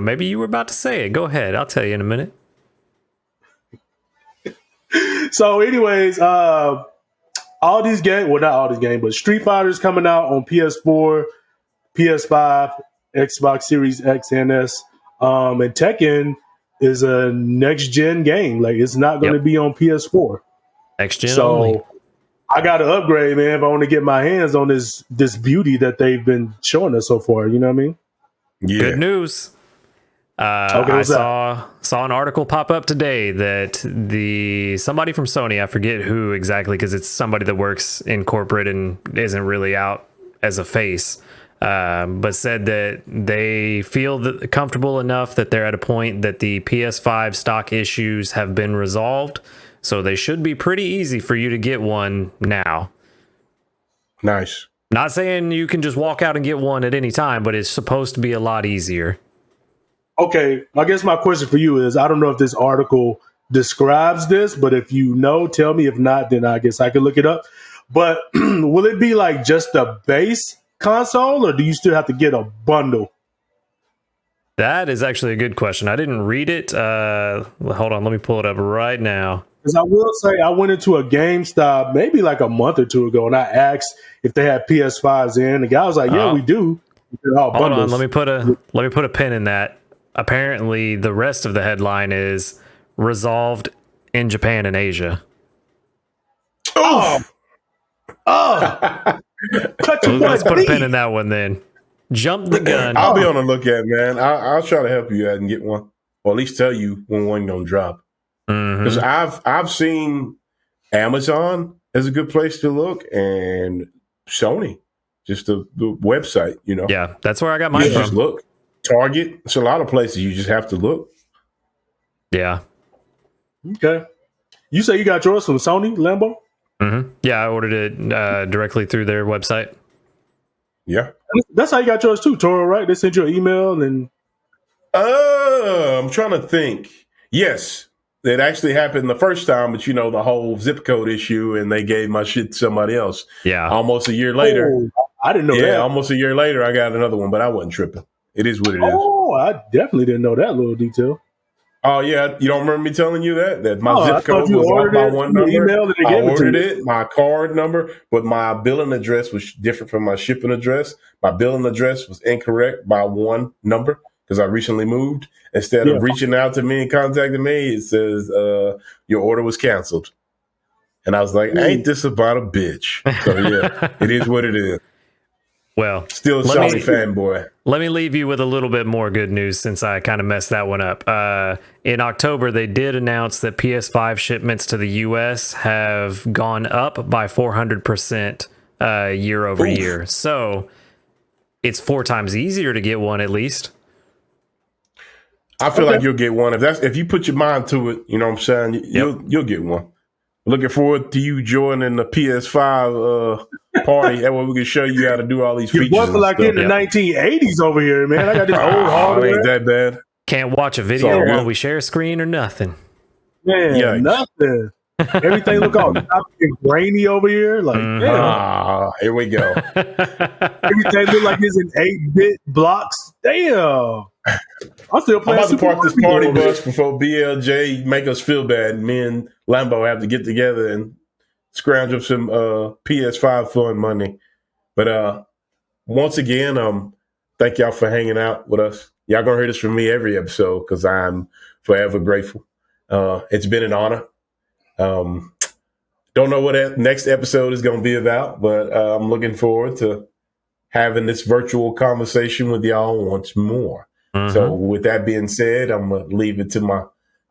Maybe you were about to say it. Go ahead. I'll tell you in a minute. So, anyways, all these games, well, not all these games, but Street Fighter's coming out on PS4, PS5, Xbox Series X and S, and Tekken is a next gen game. Like, it's not going to be on PS4. Next gen only. I got to upgrade, man, if I want to get my hands on this beauty that they've been showing us so far. You know what I mean? Yeah. Good news. I saw an article pop up today that somebody from Sony, I forget who exactly, because it's somebody that works in corporate and isn't really out as a face, but said that they feel comfortable enough that they're at a point that the PS5 stock issues have been resolved, so they should be pretty easy for you to get one now. Nice. Not saying you can just walk out and get one at any time, but it's supposed to be a lot easier. Okay, I guess my question for you is, I don't know if this article describes this, but if you know, tell me. If not, then I guess I can look it up. But will it be like just a base console, or do you still have to get a bundle? That is actually a good question. I didn't read it. Hold on, let me pull it up right now. Because I will say, I went into a GameStop maybe like a month or two ago, and I asked if they had PS5s in. The guy was like, "Yeah, we do." Hold on, let me put a pin in that. Apparently, the rest of the headline is resolved in Japan and Asia. Oh, let's put a pin in that one then. Jump the gun. I'll be on the lookout, man. I'll try to help you out and get one, or at least tell you when one don't drop. Because I've seen Amazon as a good place to look, and Sony, just the website. You know, yeah, that's where I got mine from. Just look. Target. It's a lot of places you just have to look. Yeah. Okay. You say you got yours from Sony, Lambo? Mm-hmm. Yeah, I ordered it directly through their website. Yeah. That's how you got yours too, Toro, right? They sent you an email and I'm trying to think. Yes. It actually happened the first time, but the whole zip code issue, and they gave my shit to somebody else. Yeah. Almost a year later. Oh, I didn't know that. Yeah, almost a year later, I got another one, but I wasn't tripping. It is what it is. Oh, I definitely didn't know that little detail. Oh, yeah. You don't remember me telling you that my zip code was off by one number? I ordered it, my card number, but my billing address was different from my shipping address. My billing address was incorrect by one number because I recently moved. Instead of reaching out to me and contacting me, it says your order was canceled. And I was like, ain't this about a bitch? So, yeah, it is what it is. Well, still a Sony fanboy. Let me leave you with a little bit more good news since I kind of messed that one up. In October, they did announce that PS5 shipments to the US have gone up by 400% year over year. So it's 4 times easier to get one, at least. I feel like you'll get one if you put your mind to it. You know what I'm saying? You'll get one. Looking forward to you joining the PS5 party. That way we can show you how to do all these features. You feel like in the 1980s over here, man. I got this old hardware. Ain't that bad. Can't watch a video while we share a screen or nothing. Man, nothing. Everything look all grainy over here. Like, here we go. Everything look like it's in 8-bit blocks. Damn. I'm still playing. I'm about to park this party bus before BLJ make us feel bad. Me and Lambo have to get together and scrounge up some PS5 fun money. But once again, thank y'all for hanging out with us. Y'all gonna hear this from me every episode because I'm forever grateful. It's been an honor. Don't know what that next episode is going to be about, but I'm looking forward to having this virtual conversation with y'all once more. So with that being said, I'm going to leave it to my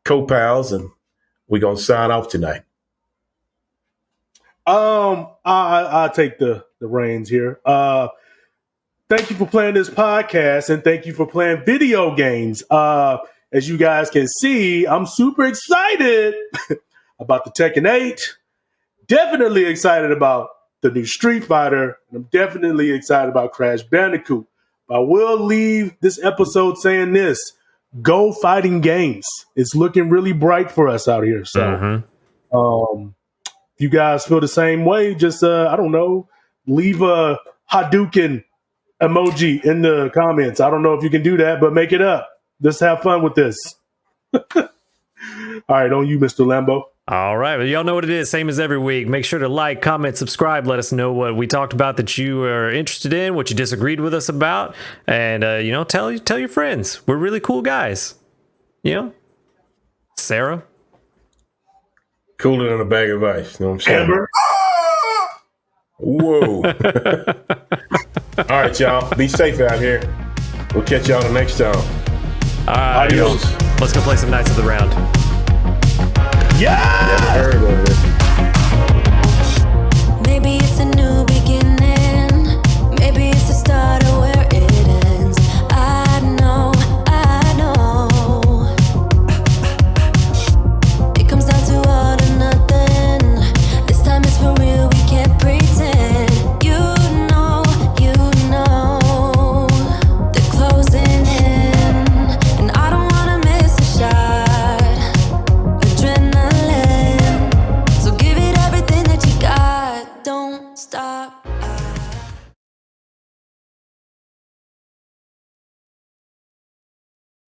co-pals and we're going to sign off tonight. I'll take the reins here. Thank you for playing this podcast and thank you for playing video games. As you guys can see, I'm super excited about the Tekken 8. Definitely excited about the new Street Fighter, and I'm definitely excited about Crash Bandicoot. I will leave this episode saying this: Go Fighting Games. It's looking really bright for us out here. So, if you guys feel the same way, just I don't know, leave a Hadouken emoji in the comments. I don't know if you can do that, but make it up. Just have fun with this. All right, on you, Mr. Lambo. All right, well, y'all know what it is. Same as every week. Make sure to like, comment, subscribe. Let us know what we talked about that you are interested in, what you disagreed with us about, and tell your friends. We're really cool guys. Sarah, Cooler than a bag of ice. You know what I'm saying? Amber. Whoa. All right, y'all. Be safe out here. We'll catch y'all the next time. all right, Adios. let's go play some Knights of the Round. Yeah. Never heard of it. Maybe it's a new beginning. Maybe it's the start of